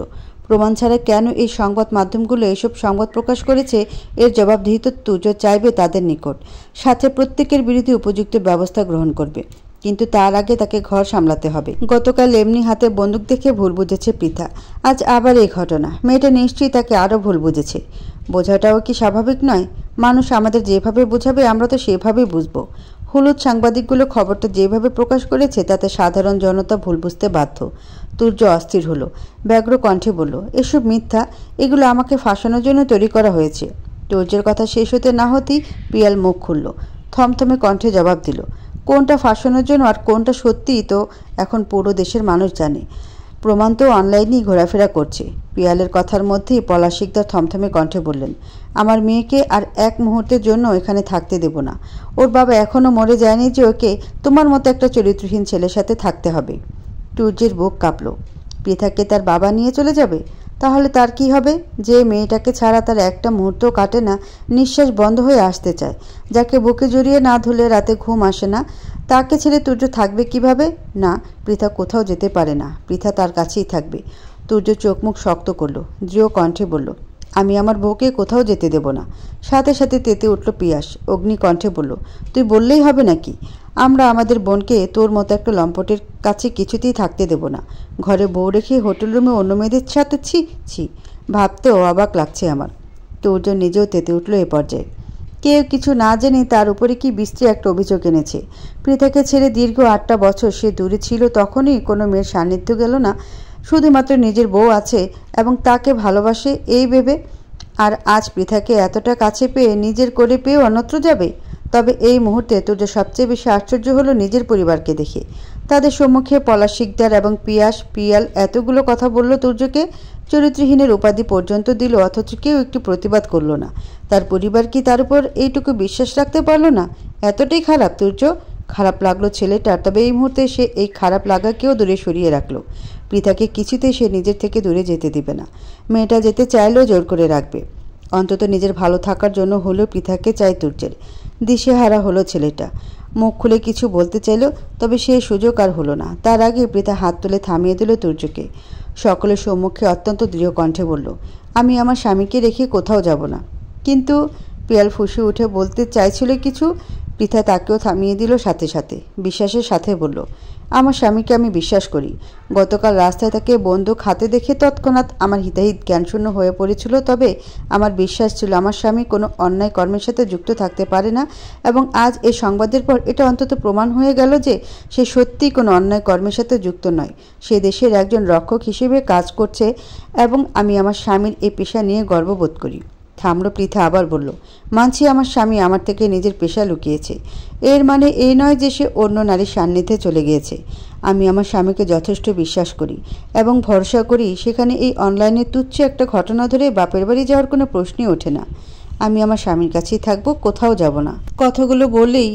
প্রমাণ ছাড়া কেন এই সংবাদ মাধ্যমগুলো এসব সংবাদ প্রকাশ করেছে এর জবাবদিহিত তুর্য চাইবে তাদের নিকট, সাথে প্রত্যেকের বিরুদ্ধে উপযুক্ত ব্যবস্থা গ্রহণ করবে। কিন্তু তার আগে তাকে ঘর সামলাতে হবে। গতকাল এমনি হাতে বন্দুক দেখে ভুল বুঝেছে পৃথা, আজ আবার এই ঘটনা। মেয়েটা নিশ্চয়ই তাকে আরও ভুল বুঝেছে। বোঝাটাও কি স্বাভাবিক নয়? মানুষ আমাদের যেভাবে বোঝাবে আমরা তো সেভাবেই বুঝবো। হলুদ সাংবাদিকগুলো খবরটা যেভাবে প্রকাশ করেছে তাতে সাধারণ জনতা ভুল বুঝতে বাধ্য। তুর্য অস্থির হলো, ব্যগ্র কণ্ঠে বলল, এসব মিথ্যা, এগুলো আমাকে ফাঁসানোর জন্য তৈরি করা হয়েছে। তুর্যের কথা শেষ হতে না হতেই পিয়াল মুখ খুলল, থমথমে কণ্ঠে জবাব দিল, কোনটা ফাঁসানোর জন্য আর কোনটা সত্যিই তো এখন পুরো দেশের মানুষ জানে। প্রমাণ তো অনলাইনেই ঘোরাফেরা করছে। পিয়ালের কথার মধ্যেই পলাশ শিকদার থমথমে কণ্ঠে বললেন, আমার মেয়েকে আর এক মুহূর্তের জন্য এখানে থাকতে দেব না। ওর বাবা এখনও মরে যায়নি যে ওকে তোমার মতো একটা চরিত্রহীন ছেলের সাথে থাকতে হবে। সূর্যের বুক কাঁপল। পৃথাকে তার বাবা নিয়ে চলে যাবে? তাহলে তার কি হবে? যে মেয়েটাকে ছাড়া তার একটা মুহূর্ত কাটে না, নিঃশ্বাস বন্ধ হয়ে আসতে চায়, যাকে বুকে জড়িয়ে না ধরলে রাতে ঘুম আসে না, তাকে ছেড়ে তুর্য থাকবে কিভাবে? না, পৃথা কোথাও যেতে পারে না। পৃথা তার কাছেই থাকবে। তুর্য চোখ মুখ শক্ত করল, দৃঢ় কণ্ঠে বলল, আমি আমার বউকে কোথাও যেতে দেব না। সাথে সাথে তেতে উঠল পিয়াস, অগ্নি কণ্ঠে বলল, তুই বললেই হবে নাকি? আমরা আমাদের বোনকে তোর মতো একটা লম্পটের কাছে কিছুতেই থাকতে দেব না। ঘরে বউ রেখে হোটেল রুমে অন্য মেয়েদের সাথে ছি, ভাবতেও অবাক লাগছে আমার। তুর্য নিজেও তেতে উঠল এ পর্যায়ে। কেউ কিছু না জেনে তার উপরে কি বিশ্রী একটা অভিযোগ এনেছে। পৃথাকে ছেড়ে দীর্ঘ 8টা বছর সে দূরে ছিল, তখনই কোনো মেয়ের সান্নিধ্য গেল না, শুধুমাত্র নিজের বউ আছে এবং তাকে ভালোবাসে এই ভেবে। আর আজ পৃথাকে এতটা কাছে পেয়ে, নিজের করে পেয়ে অন্যত্র যাবে। তবে এই মুহূর্তে তুর্য সবচেয়ে বেশি আশ্চর্য হলো নিজের পরিবারকে দেখে। তাদের সম্মুখে পলাশ শিকদার এবং পিয়াল এতগুলো কথা বলল তুর্যকে, চরিত্রহীনের উপাধি পর্যন্ত দিল, অথচ কেউ একটু প্রতিবাদ করল না। তার পরিবার কি তার উপর এইটুকু বিশ্বাস রাখতে পারল না? এতটাই খারাপ তুর্য? খারাপ লাগলো ছেলেটার, তবে এই মুহূর্তে সে এই খারাপ লাগাকেও দূরে সরিয়ে রাখল। পৃথাকে কিছুতেই সে নিজের থেকে দূরে যেতে দিবে না। মেয়েটা যেতে চাইলেও জোর করে রাখবে। অন্তত নিজের ভালো থাকার জন্য হলেও পৃথাকে চাই তুর্যের। দিশেহারা হলো ছেলেটা। মুখ খুলে কিছু বলতে চাইল, তবে সেই সুযোগ আর হলো না। তার আগে পৃথা হাত তুলে থামিয়ে দিল তুর্যকে। সকলের সম্মুখে অত্যন্ত দৃঢ় কণ্ঠে বলল, আমি আমার স্বামীকে রেখে কোথাও যাব না। কিন্তু পিয়াল ফুঁসে উঠে বলতে চাইছিল কিছু। পৃথা তাকেও থামিয়ে দিল সাথে সাথে। বিশ্বাসের সাথে বলল, আমার স্বামীকে আমি বিশ্বাস করি। গতকাল রাস্তায় তাকে বন্দুক হাতে দেখে তৎক্ষণাৎ আমার হিতাহিত জ্ঞানশূন্য হয়ে পড়েছিল, তবে আমার বিশ্বাস ছিল আমার স্বামী কোনো অন্যায় কর্মের সাথে যুক্ত থাকতে পারে না, এবং আজ এই সংবাদের পর এটা অন্তত প্রমাণ হয়ে গেল যে সে সত্যিই কোনো অন্যায় কর্মের সাথে যুক্ত নয়। সে দেশের একজন রক্ষক হিসেবে কাজ করছে এবং আমি আমার স্বামীর এই পেশা নিয়ে গর্ববোধ করি। থামল পৃথা, আবার বলল, মানছি আমার স্বামী আমার থেকে নিজের পেশা লুকিয়েছে। এর মানে এই নয় যে সে অন্য নারীর সান্নিধ্যে চলে গিয়েছে। আমি আমার স্বামীকে যথেষ্ট বিশ্বাস করি এবং ভরসা করি। সেখানে এই অনলাইনে তুচ্ছ একটা ঘটনা ধরে বাপের বাড়ি যাওয়ার কোনো প্রশ্নই ওঠে না। আমি আমার স্বামীর কাছেই থাকবো, কোথাও যাব না। কথাগুলো বললেই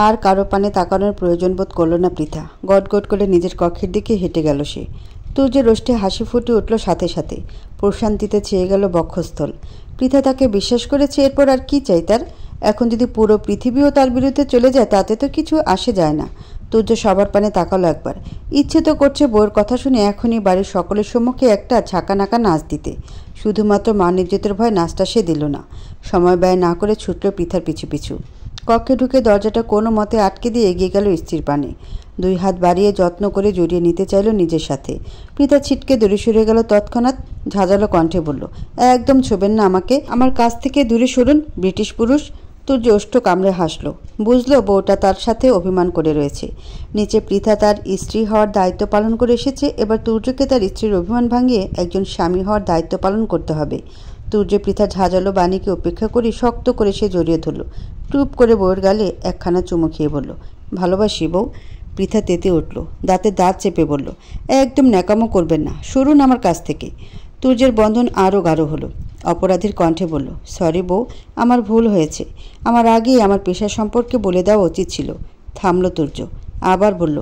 আর কারো পানে তাকানোর প্রয়োজন বোধ করল না পৃথা। গটগট করে নিজের কক্ষের দিকে হেঁটে গেল সে। তুর্যের রোষ্টে হাসি ফুটে উঠল সাথে সাথে। প্রশান্তিতে ছেয়ে গেল বক্ষস্থল। পৃথা তাকে বিশ্বাস করেছে, এরপর আর কি চাই তার? এখন যদি পুরো পৃথিবীও তার বিরুদ্ধে চলে যায় তাতে তো কিছু আসে যায় না। তুর্য সবার পানে তাকালো একবার। ইচ্ছে তো করছে বউয়ের কথা শুনে এখনই বাড়ির সকলের সম্মুখে একটা ছাকানাকা নাচ দিতে। শুধুমাত্র মান ইজ্জতের ভয় নাচটা সে দিল না। সময় ব্যয় না করে ছুটল পৃথার পিছু পিছু। কক্ষে ঢুকে দরজাটা কোনো মতে আটকে দিয়ে এগিয়ে গেল স্ত্রীর পানে। 2 হাত বাড়িয়ে যত্ন করে জড়িয়ে নিতে চাইল নিজের সাথে। পৃথা ছিটকে দূরে সরে গেল তৎক্ষণাৎ। ঝাঁঝালো কণ্ঠে বলল, একদম ছোবেন না আমাকে, আমার কাছ থেকে দূরে সরুন ব্রিটিশ পুরুষ। তুর্য ওষ্ঠ কামড়ে হাসল। বুঝলো বউটা তার সাথে অভিমান করে রয়েছে। নিচে পৃথা তার স্ত্রী হওয়ার দায়িত্ব পালন করে এসেছে, এবার তুর্যকে তার স্ত্রীর অভিমান ভাঙিয়ে একজন স্বামী হওয়ার দায়িত্ব পালন করতে হবে। তুর্য পৃথা ঝাঁঝালো বাণীকে উপেক্ষা করে শক্ত করে সে জড়িয়ে ধরল। টুপ করে বউয়ের গালে একখানা চুমু খেয়ে বলল, ভালোবাসি বউ। পৃথা তেতে উঠল, দাঁতে দাঁত চেপে বলল, একদম ন্যাকামো করবেন না, সরুন আমার কাছ থেকে। তুর্যের বন্ধন আরও গাঢ় হলো। অপরাধীর কণ্ঠে বলল, সরি বউ, আমার ভুল হয়েছে। আমার আগেই আমার পেশা সম্পর্কে বলে দেওয়া উচিত ছিল। থামল তুর্য। আবার বলল,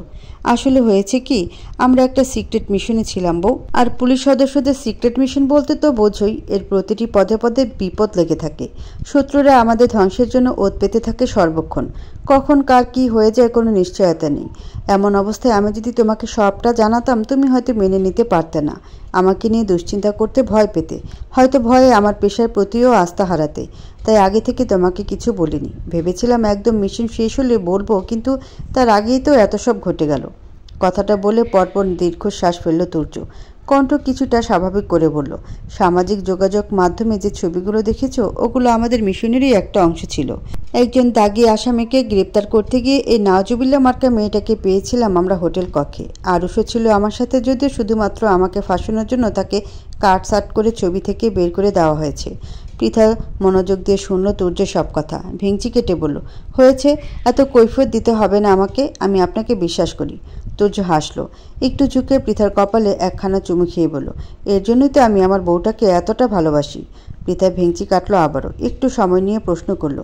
আসলে হয়েছে কি, আমরা একটা সিক্রেট মিশনে ছিলাম বউ। আর পুলিশ সদস্যদের সিক্রেট মিশন বলতে তো বোঝোই, এর প্রতিটি পদে পদে বিপদ লেগে থাকে। শত্রুরা আমাদের ধ্বংসের জন্য ওত পেতে থাকে সর্বক্ষণ। কখন কার কি হয়ে যায় কোনো নিশ্চয়তা নেই। এমন অবস্থায় আমি যদি তোমাকে সবটা জানাতাম তুমি হয়তো মেনে নিতে পারতে না। আমাকে নিয়ে দুশ্চিন্তা করতে, ভয় পেতে, হয়তো ভয়ে আমার পেশার প্রতিও আস্থা হারাতে। তাই আগে থেকে তোমাকে কিছু বলিনি। ভেবেছিলাম একদম মিশন শেষ হলে বলবো, কিন্তু তার আগেই তো এত সব ঘটে গেল। কথাটা বলে পরপর দীর্ঘশ্বাস ফেলল তুর্য। কণ্ঠ কিছুটা স্বাভাবিক করে বলল, সামাজিক যোগাযোগ মাধ্যমে যে ছবিগুলো দেখেছো ওগুলো আমাদের মিশনেরই একটা অংশ ছিল। একজন দাগি আসামিকে গ্রেপ্তার করতে গিয়ে এই নাওজুবিল্লা মার্কা মেয়েটাকে পেয়েছিলাম আমরা হোটেল কক্ষে। আরুষও ছিল আমার সাথে, যদিও শুধুমাত্র আমাকে ফাঁসানোর জন্য তাকে কাটসাট করে ছবি থেকে বের করে দেওয়া হয়েছে। পৃথা মনোযোগ দিয়ে শুনল তুর্যের সব কথা। ভেঙচি কেটে বলল, হয়েছে, এত কৈফিয়ত দিতে হবে না আমাকে, আমি আপনাকে বিশ্বাস করি। তুর্য হাসল, একটু ঝুঁকে পৃথার কপালে একখানা চুমু খেয়ে বলল, এর জন্যই তো আমি আমার বউটাকে এতটা ভালোবাসি। পৃথা ভেঙচি কাটল আবারও, একটু সময় নিয়ে প্রশ্ন করল,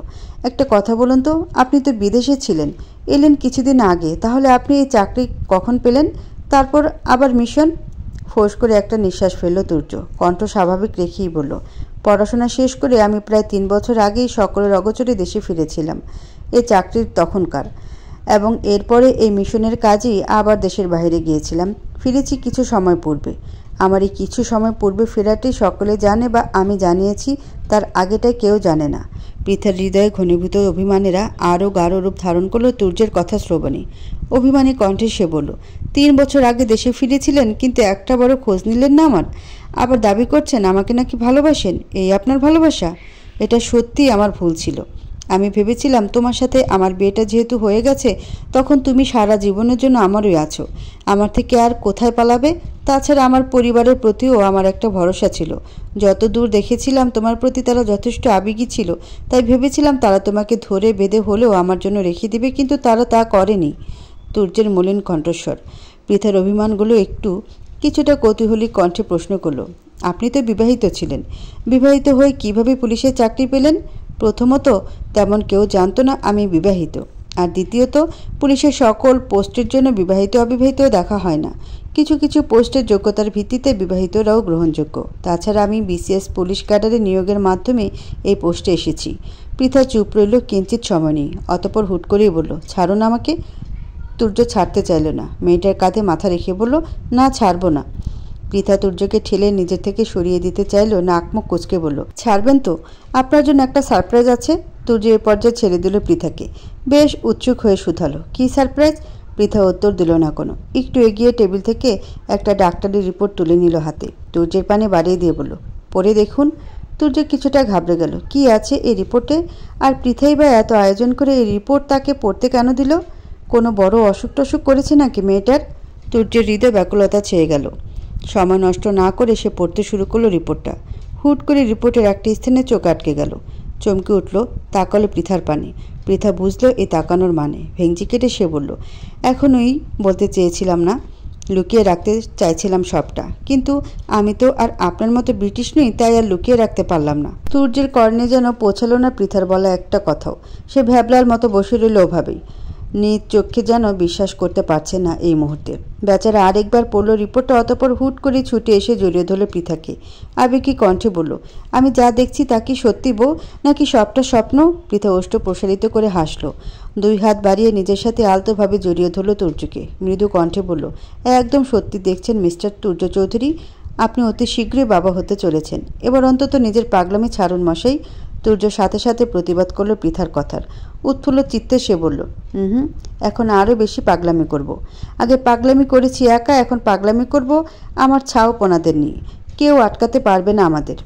একটা কথা বলুন তো, আপনি তো বিদেশে ছিলেন, এলেন কিছুদিন আগে, তাহলে আপনি এই চাকরি কখন পেলেন? তারপর আবার মিশন? ফোঁস করে একটা নিঃশ্বাস ফেলল তুর্য, কণ্ঠ স্বাভাবিক রেখেই বলল, পড়াশোনা শেষ করে আমি প্রায় 3 বছর আগেই সকলের অগোচরে দেশে ফিরেছিলাম। এই চাকরির তখনকার, এবং এরপরে এই মিশনের কাজেই আবার দেশের বাইরে গিয়েছিলাম। ফিরেছি কিছু সময় পূর্বে। আমার এই কিছু সময় পূর্বে ফেরাটাই সকলে জানে বা আমি জানিয়েছি, তার আগেটাই কেউ জানে না। পৃথার হৃদয়ে ঘনীভূত অভিমানেরা আরও গাঢ় রূপ ধারণ করল তুর্যের কথা শ্রবণে। অভিমানী কণ্ঠে সে বলল, 3 বছর আগে দেশে ফিরেছিলেন, কিন্তু একটা বড় খোঁজ নিলেন না আমার। আবার দাবি করছেন আমাকে নাকি ভালোবাসেন, এই আপনার ভালোবাসা? এটা সত্যিই আমার ভুল ছিল। আমি ভেবেছিলাম তোমার সাথে আমার বিয়েটা যেহেতু হয়ে গেছে, তখন তুমি সারা জীবনের জন্য আমারই আছো, আমার থেকে আর কোথায় পালাবে? তাছাড়া আমার পরিবারের প্রতিও আমার একটা ভরসা ছিল। যত দূর দেখেছিলাম তোমার প্রতি তারা যথেষ্ট আবেগী ছিল, তাই ভেবেছিলাম তারা তোমাকে ধরে বেঁধে হলেও আমার জন্য রেখে দিবে, কিন্তু তারা তা করেনি। তুর্যের মলিন কণ্ঠস্বর। পৃথার অভিমানগুলো কিছুটা কৌতূহলী কণ্ঠে প্রশ্ন করল, আপনি তো বিবাহিত ছিলেন, বিবাহিত হয়ে কিভাবে পুলিশের চাকরি পেলেন? প্রথমত, তেমন কেউ জানতো না আমি বিবাহিত, আর দ্বিতীয়ত, পুলিশের সকল পোস্টের জন্য বিবাহিত অবিবাহিত দেখা হয় না। কিছু কিছু পোস্টের যোগ্যতার ভিত্তিতে বিবাহিতরাও গ্রহণযোগ্য। তাছাড়া আমি বিসিএস পুলিশ ক্যাডারে নিয়োগের মাধ্যমে এই পোস্টে এসেছি। পৃথা চুপ রইল কিঞ্চিত সময় নেই, অতপর হুট করেই বলল, ছাড়ুন আমাকে। তুর্য ছাড়তে চাইল না, মেয়েটার কাঁধে মাথা রেখে বলল, না, ছাড়ব না। পৃথা তুর্যকে ঠেলে নিজের থেকে সরিয়ে দিতে চাইল, নাক মুখ কুঁচকে বলল, ছাড়বেন তো? আপনার জন্য একটা সারপ্রাইজ আছে। তুর্য এ পর্যায়ে ছেড়ে দিল পৃথাকে। বেশ উৎসুক হয়ে শুধালো, কী সারপ্রাইজ? পৃথা উত্তর দিল না কোনো। একটু এগিয়ে টেবিল থেকে একটা ডাক্তারি রিপোর্ট তুলে নিল হাতে। তুর্যের পানে বাড়িয়ে দিয়ে বলল, পড়ে দেখুন। তুর্য কিছুটা ঘাবড়ে গেল, কি আছে এই রিপোর্টে? আর পৃথাই বা এত আয়োজন করে এই রিপোর্ট তাকে পড়তে কেন দিল? কোনো বড় অসুখ টসুখ করেছে নাকি মেয়েটার? তুর্যের হৃদয় ব্যাকুলতা ছেয়ে গেল। সময় নষ্ট না করে সে পড়তে শুরু করলো রিপোর্টটা। হুট করে রিপোর্টের একটা স্থানে চোখ আটকে গেল। চমকে উঠল, তাকালো পৃথার পানে। পৃথা বুঝলো এই তাকানোর মানে। ভেঙচি কেটে সে বলল, এখনই বলতে চেয়েছিলাম না, লুকিয়ে রাখতে চাইছিলাম সবটা, কিন্তু আমি তো আর আপনার মতো ব্রিটিশ নই, তাই আর লুকিয়ে রাখতে পারলাম না। তুর্যের কর্ণে যেন পৌঁছালো না পৃথার বলা একটা কথাও। সে ভ্যাবলার মতো বসে রইল ওভাবেই। নিজ চোখে যেন বিশ্বাস করতে পারছে না এই মুহূর্তে। বেচারা আরেকবার পড়ল রিপোর্টটা, অতপর হুট করে ছুটে এসে জড়িয়ে ধরল পৃথাকে। আবেগী কণ্ঠে বলল, আমি যা দেখছি তা কি সত্যি বউ, নাকি সবটা স্বপ্ন? পৃথা ওষ্ঠ প্রসারিত করে হাসল। 2 হাত বাড়িয়ে নিজের সাথে আলতোভাবে জড়িয়ে ধরল তুর্যকে। মৃদু কণ্ঠে বলল, একদম সত্যি দেখছেন মিস্টার তুর্য চৌধুরী, আপনি অতি শীঘ্রই বাবা হতে চলেছেন। এবার অন্তত নিজের পাগলামি ছাড়ুন মশাই। তুর্য সাথে সাথে প্রতিবাদ করল পৃথার কথার। উৎফুল্ল চিত্তে সে বলল, এখন আরও বেশি পাগলামি করব। আগে পাগলামি করেছি একা, এখন পাগলামি করব আমার ছাওপনাদের নিয়ে। কেউ আটকাতে পারবে না আমাদের।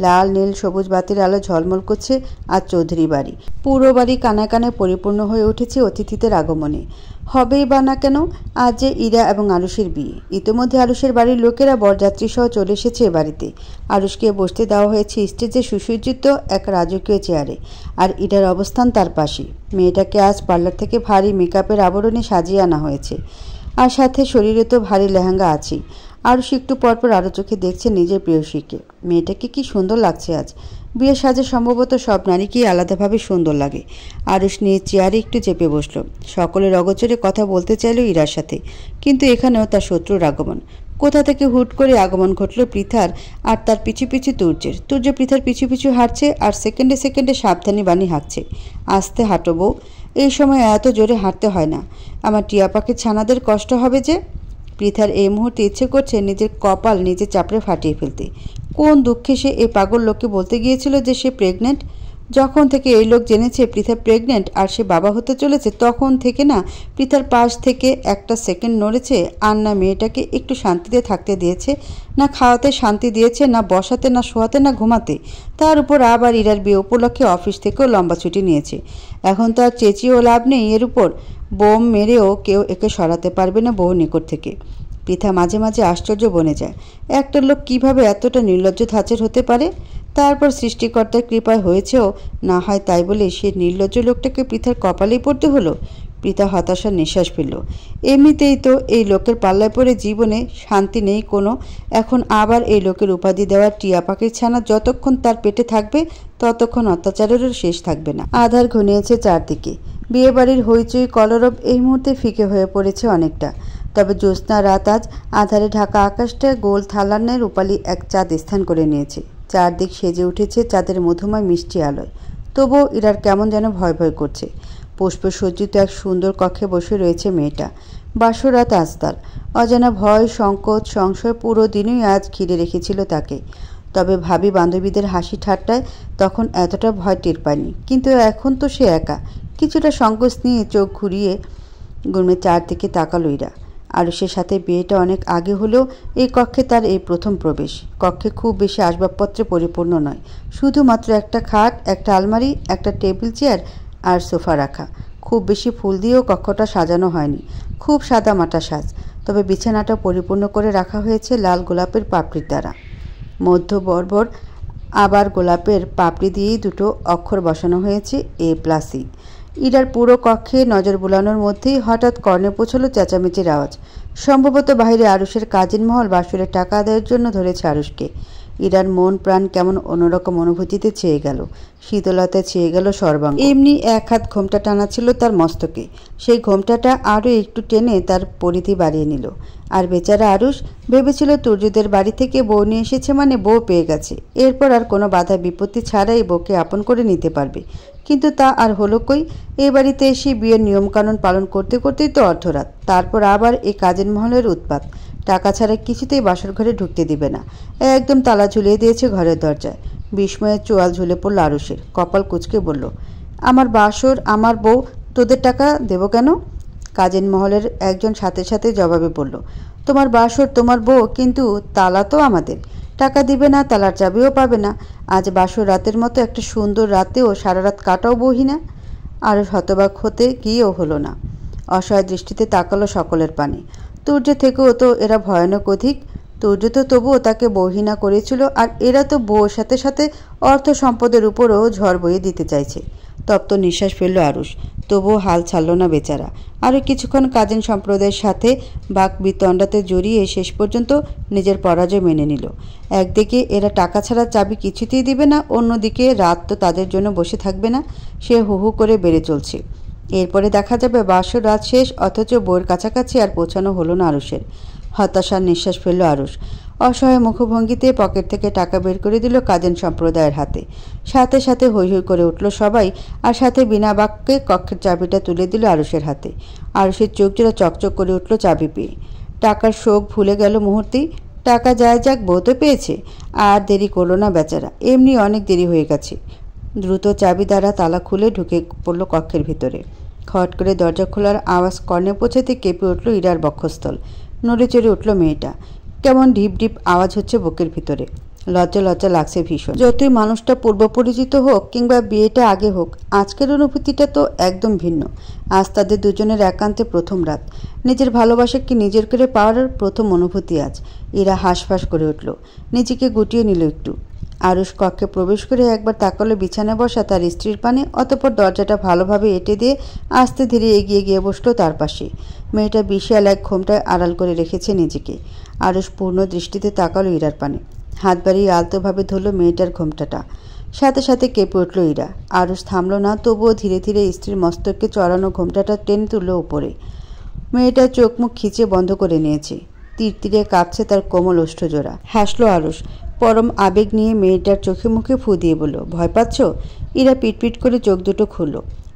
লাল নীল সবুজ বাতির আলো ঝলমল করছে আজ চৌধুরী বাড়ি। পুরো বাড়ি কানায় কানায় পরিপূর্ণ হয়ে উঠেছে অতিথিদের আগমনে। হবেই বা না কেন, আজ যে ইরা এবং আরুষের বিয়ে। ইতিমধ্যে আরুষের বাড়ির লোকেরা বরযাত্রী সহ চলে এসেছে এ বাড়িতে। আরুষকে বসতে দেওয়া হয়েছে স্টেজে সুসজ্জিত এক রাজকীয় চেয়ারে, আর ইরার অবস্থান তার পাশে। মেয়েটাকে আজ পার্লার থেকে ভারী মেকআপের আবরণে সাজিয়ে আনা হয়েছে, আর সাথে শরীরে তো ভারী লেহেঙ্গা আছেই। আরুষ একটু পরপর আরও চোখে দেখছে নিজের প্রেয়সীকে। মেয়েটাকে কি সুন্দর লাগছে আজ। বিয়ের সাজে সম্ভবত সব নারীকেই আলাদাভাবে সুন্দর লাগে। আরুষ নিয়ে চেয়ারে একটু চেপে বসল। সকলের অগোচরে কথা বলতে চাইল ইরার সাথে, কিন্তু এখানেও তার শত্রুর আগমন। কোথা থেকে হুট করে আগমন ঘটল পৃথার, আর তার পিছু পিছু তুর্যের। তুর্য পৃথার পিছু পিছু হাঁটছে, আর সেকেন্ডে সেকেন্ডে সাবধানী বাণী হাঁকছে, আস্তে হাঁটো বউ, এই সময় এত জোরে হাঁটতে হয় না, আমার টিয়া পাখির ছানাদের কষ্ট হবে যে। পৃথার এই মুহূর্তে ইচ্ছে করছে নিজের কপাল নিজে চাপড়ে ফাটিয়ে ফেলতে। কোন দুঃখে সে এই পাগল লোককে বলতে গিয়েছিল যে সে প্রেগনেন্ট। যখন থেকে এই লোক জেনেছে পৃথা প্রেগনেন্ট আর সে বাবা হতে চলেছে, তখন থেকে না পৃথার পাশ থেকে একটা সেকেন্ড নড়েছে, আর না মেয়েটাকে একটু শান্তিতে থাকতে দিয়েছে, না খাওয়াতে শান্তি দিয়েছে, না বসাতে, না শোয়াতে, না ঘুমাতে। তার উপর আবার ইরার বিয়ে উপলক্ষে অফিস থেকেও লম্বা ছুটি নিয়েছে। এখন তো আর চেঁচিয়েও লাভ নেই, এর উপর বোম মেরেও কেউ একে সরাতে পারবে না বউ নিকট থেকে। পৃথা মাঝে মাঝে আশ্চর্য বনে যায়, একটা লোক কিভাবে এতটা নির্লজ্জ ধাঁচের হতে পারে। তারপর সৃষ্টিকর্তার কৃপায় হয়েছেও না হয় তাই বলে সে নির্লজ্জ লোকটাকে পৃথার কপালেই পড়তে হলো। পৃথা হতাশার নিঃশ্বাস ফেলল। এমনিতেই তো এই লোকের পাল্লায় পড়ে জীবনে শান্তি নেই কোনো, এখন আবার এই লোকের উপাধি দেওয়া টিয়া পাখির ছানা যতক্ষণ তার পেটে থাকবে ততক্ষণ অত্যাচারেরও শেষ থাকবে না। আধার ঘনিয়েছে চারদিকে, বিয়েবাড়ির হইচই কলরব এই মুহূর্তে ফিকে হয়ে পড়েছে অনেকটা। তবে জ্যোৎস্না রাত আজ আধারে ঢাকা আকাশটা গোল থালান্নে রূপালী এক চাঁদ স্থান করে নিয়েছে। চারদিক সেজে উঠেছে চাঁদের মধুময় মিষ্টি আলোয়। তবুও ইরার কেমন যেন ভয় ভয় করছে। পুষ্পসজ্জিত এক সুন্দর কক্ষে বসে রয়েছে মেয়েটা। বাসরাত আজ তার। অজানা ভয়, সংকোচ, সংশয় পুরো দিনই আজ ঘিরে রেখেছিল তাকে। তবে ভাবি বান্ধবীদের হাসি ঠাট্টায় তখন এতটা ভয় টের পায়নি, কিন্তু এখন তো সে একা। কিছুটা সংকোচ নিয়ে চোখ ঘুরিয়ে গুমে চারদিকে তাকালো ইরা। আরুষের সাথে বিয়েটা অনেক আগে হলেও এই কক্ষে তার এই প্রথম প্রবেশ। কক্ষে খুব বেশি আসবাবপত্রে পরিপূর্ণ নয়, শুধুমাত্র একটা খাট, একটা আলমারি, একটা টেবিল চেয়ার আর সোফা রাখা। খুব বেশি ফুল দিয়েও কক্ষটা সাজানো হয়নি, খুব সাদামাটা সাজ। তবে বিছানাটা পরিপূর্ণ করে রাখা হয়েছে লাল গোলাপের পাপড়ির দ্বারা। মধ্য বর্বর আবার গোলাপের পাপড়ি দিয়েই দুটো অক্ষর বসানো হয়েছে A+E। ইরার পুরো কক্ষে নজর বুলানোর মধ্যেই হঠাৎ কর্ণে পৌঁছল চেঁচামেচির আওয়াজ। সম্ভবত বাইরে আরুষের কাজিন মহল বাসুরের টাকা আদায়ের জন্য ধরেছে আরুষকে। ইরার মন প্রাণ কেমন অন্যরকম অনুভূতিতে ছেয়ে গেল, শীতলতায় ছেয়ে গেল সর্বাঙ্গ। এমনি এক হাত ঘোমটা টানা ছিল তার মস্তকে, সেই ঘোমটাটা আরও একটু টেনে তার পরিধি বাড়িয়ে নিল। আর বেচারা আরুষ ভেবেছিল তুর্যদের বাড়ি থেকে বউ নিয়ে এসেছে মানে বউ পেয়ে গেছে, এরপর আর কোনো বাধা বিপত্তি ছাড়াই বউকে আপন করে নিতে পারবে। কিন্তু তা আর হলো কই? এই বাড়িতে এসে বিয়ের নিয়মকানুন পালন করতে করতেই তো অর্ধরাত। তারপর আবার এই কাজের মহলের উৎপাত। টাকা ছাড়া কিছুতেই বাসর ঘরে ঢুকতে দিবে না। একদম তালা ঝুলিয়ে দিয়েছে ঘরের দরজায়। বিস্ময়ের চোয়াল ঝুলে পড়ল আরুষের। কপাল কুঁচকে বলল, আমার বাসর, আমার বউ, তোদের টাকা দেব কেন? কাজের মহলের একজন সাথে সাথে জবাবে বলল, তোমার বাসর, তোমার বউ, কিন্তু তালা তো আমাদের। টাকা দিবে না, তালার চাবিও পাবে না। আজ বাসর রাতের মতো একটা সুন্দর রাতেও সারা রাত কাটাও বহি না। আরও হতবাক হতে গিয়েও হলো না। অসহায় দৃষ্টিতে তাকালো সকলের পানে। তুর্য থেকেও তো এরা ভয়ানক অধিক। তুর্য তো তবুও তাকে বহিনা করেছিল, আর এরা তো বউর সাথে সাথে অর্থ সম্পদের উপরও ঝড় বয়ে দিতে চাইছে। তপ্ত নিঃশ্বাস ফেলল আরুষ, তবুও হাল ছাড়ল না বেচারা। আরও কিছুক্ষণ কাজিন সম্প্রদায়ের সাথে বাক বিতণ্ডাতে জড়িয়ে শেষ পর্যন্ত নিজের পরাজয় মেনে নিল। একদিকে এরা টাকা ছাড়া চাবি কিছুতেই দিবে না, অন্যদিকে রাত তো তাদের জন্য বসে থাকবে না। সে হু হু করে বেড়ে চলছে। এরপরে দেখা যাবে বাসর রাত শেষ, অথচ বউয়ের কাছাকাছি আর পৌঁছানো হলো না আরুষের। হতাশার নিঃশ্বাস ফেলল আরুষ। অসহায় মুখভঙ্গিতে পকেট থেকে টাকা বের করে দিল কাজিন সম্প্রদায়ের হাতে। সাথে সাথে হৈ হৈ করে উঠল সবাই, আর সাথে বিনা বাক্যে কক্ষের চাবিটা তুলে দিল আরুষের হাতে। আরুষের চোখ জোড়া চকচক করে উঠল চাবি পেয়ে। টাকার শোক ভুলে গেল মুহূর্তেই। টাকা যায় যাক, বউ তো পেয়েছে। আর দেরি করল না বেচারা, এমনি অনেক দেরি হয়ে গেছে। দ্রুত চাবি দ্বারা তালা খুলে ঢুকে পড়ল কক্ষের ভিতরে। খট করে দরজা খোলার আওয়াজ কর্ণে পৌঁছাতে কেঁপে উঠল ইরার বক্ষস্থল। নড়ে চড়ে উঠল মেয়েটা। কেমন ঢিপ ঢিপ আওয়াজ হচ্ছে বুকের ভিতরে। লজ্জা লজ্জা লাগছে ভীষণ। যতই মানুষটা পূর্ব পরিচিত হোক কিংবা বিয়েটা আগে হোক, আজকের অনুভূতিটা তো একদম ভিন্ন। আজ তাদের দুজনের একান্তে প্রথম রাত। নিজের ভালোবাসাকে নিজের করে পাওয়ার প্রথম অনুভূতি আজ। ইরা হাঁসফাঁস করে উঠল, নিজেকে গুটিয়ে নিল একটু। আরুষ কক্ষে প্রবেশ করে একবার তাকালো বিছানায় বসা তার স্ত্রীর পানে, অতঃপর দরজাটা ভালোভাবে এঁটে দিয়ে আস্তে ধীরে এগিয়ে গিয়ে বসলো তার পাশে। মেয়েটা বিশাল এক ঘোমটায় আড়াল করে রেখেছে নিজেকে। আরুষ পূর্ণ দৃষ্টিতে তাকালো ইরার পানে। হাত বাড়িয়ে আলতোভাবে ধরল মেয়েটার ঘোমটাটা। সাথে সাথে কেঁপে উঠল ইরা। আরুষ থামল না, তবুও ধীরে ধীরে স্ত্রীর মস্তককে চড়ানো ঘোমটাটা টেনে তুলল উপরে। মেয়েটা চোখ মুখ খিচে বন্ধ করে নিয়েছে। তীর কাঁপছে তার কোমল ওষ্ঠজোড়া। হাসলো আরুষ। পরম আবেগ নিয়ে মেয়েটার চোখে মুখে ফু দিয়ে বলল, ভয় পাচ্ছ? ইরা পিটপিট করে চোখ দুটো খুলল।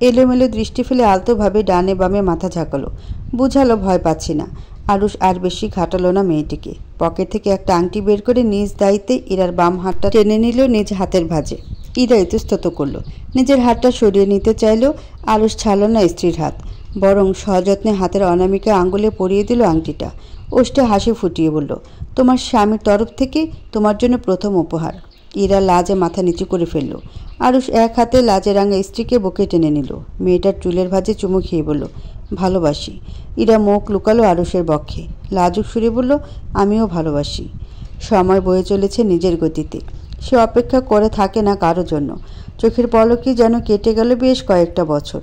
এলোমেলো দৃষ্টি ফেলে আলতোভাবে ডানে বামে মাথা ঝাঁকালো। বুঝালো ভয় পাচ্ছি না। আরুষ আর বেশি ঘাটালো না মেয়েটিকে। পকেট থেকে একটা আংটি বের করে নিজ দায়িত্বে ইরার বাম হাতটা টেনে নিল নিজ হাতের ভাঁজে। ইরা ইতস্তত করল। নিজের হাতটা সরিয়ে নিতে চাইল। আরুষ ছাড়ল না স্ত্রীর হাত, বরং সযত্নে হাতের অনামিকা আঙ্গুলে পরিয়ে দিল আংটিটা। ওষ্ঠে হাসি ফুটিয়ে বলল, তোমার স্বামীর তরফ থেকে তোমার জন্য প্রথম উপহার। ইরা লাজে মাথা নিচু করে ফেলল। আরুষ এক হাতে লাজে রাঙা স্ত্রীকে বুকে টেনে নিল। মেয়েটার চুলের ভাঁজে চুমু খেয়ে বলল, ভালোবাসি। ইরা মুখ লুকালো আরুষের বক্ষে। লাজুক সুরে বলল, আমিও ভালোবাসি। সময় বয়ে চলেছে নিজের গতিতে। সে অপেক্ষা করে থাকে না কারো জন্য। চোখের পলকে যেন কেটে গেল বেশ কয়েকটা বছর।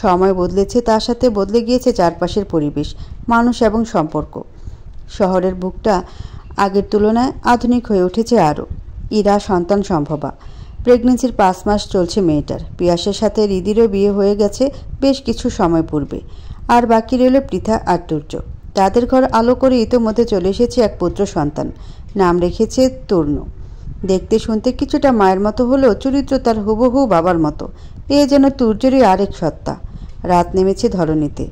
সময় বদলেছে, তার সাথে বদলে গিয়েছে চারপাশের পরিবেশ, মানুষ এবং সম্পর্ক। শহরের বুকটা আগের তুলনায় আধুনিক হয়ে উঠেছে আরও। ইরা সন্তান সম্ভবা। প্রেগনেন্সির 5 মাস চলছে মেয়েটার। পিয়াসের সাথে রিদিরও বিয়ে হয়ে গেছে বেশ কিছু সময় পূর্বে। আর বাকি রইল পৃথা আর তুর্য। তাদের ঘর আলো করে ইতোমধ্যে চলে এসেছে এক পুত্র সন্তান। নাম রেখেছে তূর্ণ। দেখতে শুনতে কিছুটা মায়ের মতো হলেও চরিত্র তার হুবহু বাবার মতো। এ যেন তুর্যেরই আরেক সত্তা। রাত নেমেছে ধরণীতে।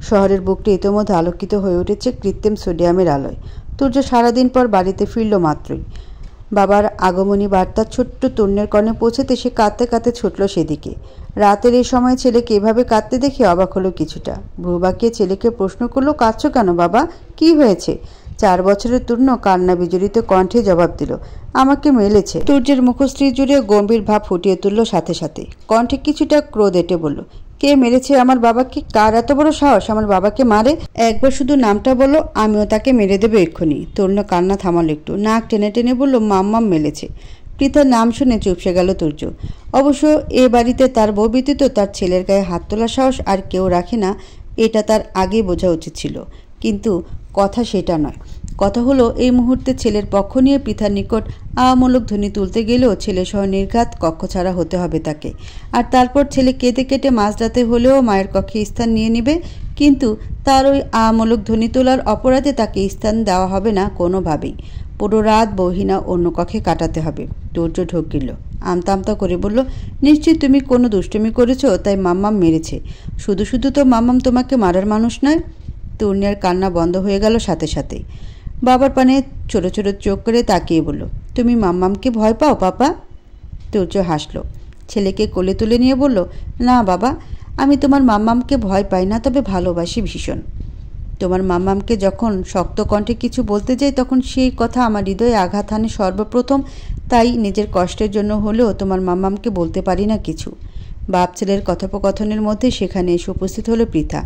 শহরের বুকটি ইতোমধ্যে আলোকিত হয়ে উঠেছে কৃত্রিম সোডিয়ামের আলোয়। তুর্য সারাদিন পর বাড়িতে ফিরল মাত্রই। বাবার আগমনী বার্তা ছোট্ট তূর্ণের কর্ণে পৌঁছতে সে কাঁদতে কাঁদতে ছুটল সেদিকে। রাতের এই সময় ছেলেকে এভাবে কাঁদতে দেখে অবাক হলো কিছুটা। ভ্রু বাঁকিয়ে ছেলেকে প্রশ্ন করলো, কাঁদছো কেন বাবা, কি হয়েছে? 4 বছরের তূর্ণ কান্না বিজড়িত কণ্ঠে জবাব দিল, আমাকে মেলেছে। তুর্যের মুখশ্রী জুড়ে গম্ভীর ভাব ফুটিয়ে তুলল সাথে সাথে। কণ্ঠে কিছুটা ক্রোধ এঁটে বলল, কে মেরেছে আমার বাবাকে? কার এত বড় সাহস আমার বাবাকে মারে? একবার শুধু নামটা বলো, আমিও তাকে মেরে দেবো এক্ষুনি। তূর্ণ কান্না থামালো একটু, নাক টেনে টেনে বলল, মাম্মাম মেলেছে। পৃথার নাম শুনে চুপসে গেল তুর্য। অবশ্য এ বাড়িতে তার বউ ব্যতীত তার ছেলের গায়ে হাত তোলার সাহস আর কেউ রাখে না, এটা তার আগেই বোঝা উচিত ছিল। কিন্তু কথা সেটা নয়। কথা হলো এই মুহূর্তে ছেলের পক্ষ নিয়ে পৃথার নিকট আমূলক ধ্বনি তুলতে গেলেও ছেলেসহ নির্ঘাত কক্ষ ছাড়া হতে হবে তাকে। আর তারপর ছেলে কেটে কেটে মাঝরাতে হলেও মায়ের কক্ষে স্থান নিয়ে নেবে। কিন্তু তার ওই আমূলক ধ্বনি তোলার অপরাধে তাকে স্থান দেওয়া হবে না কোনোভাবেই। পুরো রাত বহিনা অন্য কক্ষে কাটাতে হবে। তুর্য ঢোক গেল, আমতা আমতা করে বলল, নিশ্চয়ই তুমি কোনো দুষ্টুমি করেছ, তাই মাম্মাম মেরেছে। শুধু শুধু তো মাম্মাম তোমাকে মারার মানুষ নয়। তূর্ণের কান্না বন্ধ হয়ে গেল সাথে সাথে। বাবার পানে ছোট ছোট চোখ করে তাকিয়ে বলল, তুমি মাম্মামকে ভয় পাও পাপা? তুর্য হাসল। ছেলেকে কোলে তুলে নিয়ে বলল, না বাবা, আমি তোমার মাম্মামকে ভয় পাই না, তবে ভালোবাসি ভীষণ। তোমার মাম্মামকে যখন শক্ত কণ্ঠে কিছু বলতে যাই তখন সেই কথা আমার হৃদয়ে আঘাত হানে সর্বপ্রথম। তাই নিজের কষ্টের জন্য হলেও তোমার মাম্মামকে বলতে পারি না কিছু। বাপ ছেলের কথোপকথনের মধ্যে সেখানে এসে উপস্থিত হলো পৃথা।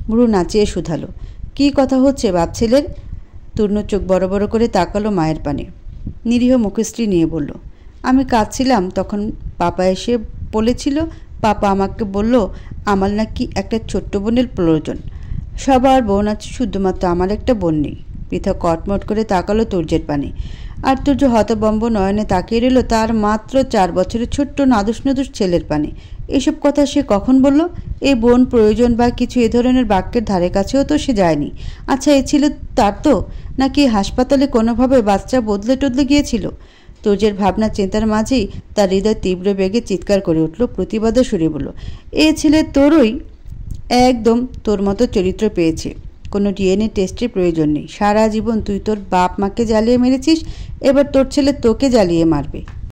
ভ্রু নাচিয়ে শুধালো, কী কথা হচ্ছে বাপ ছেলের? তূর্ণ চোখ বড় বড় করে তাকালো মায়ের পানে। নিরীহ মুখশ্রী নিয়ে বলল, আমি কাঁদছিলাম, তখন পাপা এসে বলেছিল, পাপা আমাকে বলল আমার নাকি একটা ছোট্ট বোনের প্রয়োজন। সবার বোন আছে, শুধুমাত্র আমার একটা বোন নেই। পৃথা কটমট করে তাকালো তুর্যের পানে। আর তুর্য হতবম্ব নয়নে তাকিয়ে রইল তার মাত্র 4 বছরের ছোট্ট নাদুস নাদুস ছেলের পানে। এসব কথা সে কখন বলল? এই বোন প্রয়োজন বা কিছু এ ধরনের বাক্যের ধারে কাছেও তো সে যায়নি। আচ্ছা, এ ছিল তার তো, নাকি হাসপাতালে কোনোভাবে বাচ্চা বদলে টদলে গিয়েছিল? তুর্যের ভাবনা চিন্তার মাঝেই তার হৃদয় তীব্র বেগে চিৎকার করে উঠল, প্রতিবাদে সুরে বলল, এ ছেলে তোরই, একদম তোর মতো চরিত্র পেয়েছে। কোনো ডিএনএ টেস্টের প্রয়োজন নেই। সারা জীবন তুই তোর বাপ মাকে জ্বালিয়ে মেরেছিস, এবার তোর ছেলে তোকে জ্বালিয়ে মারবে।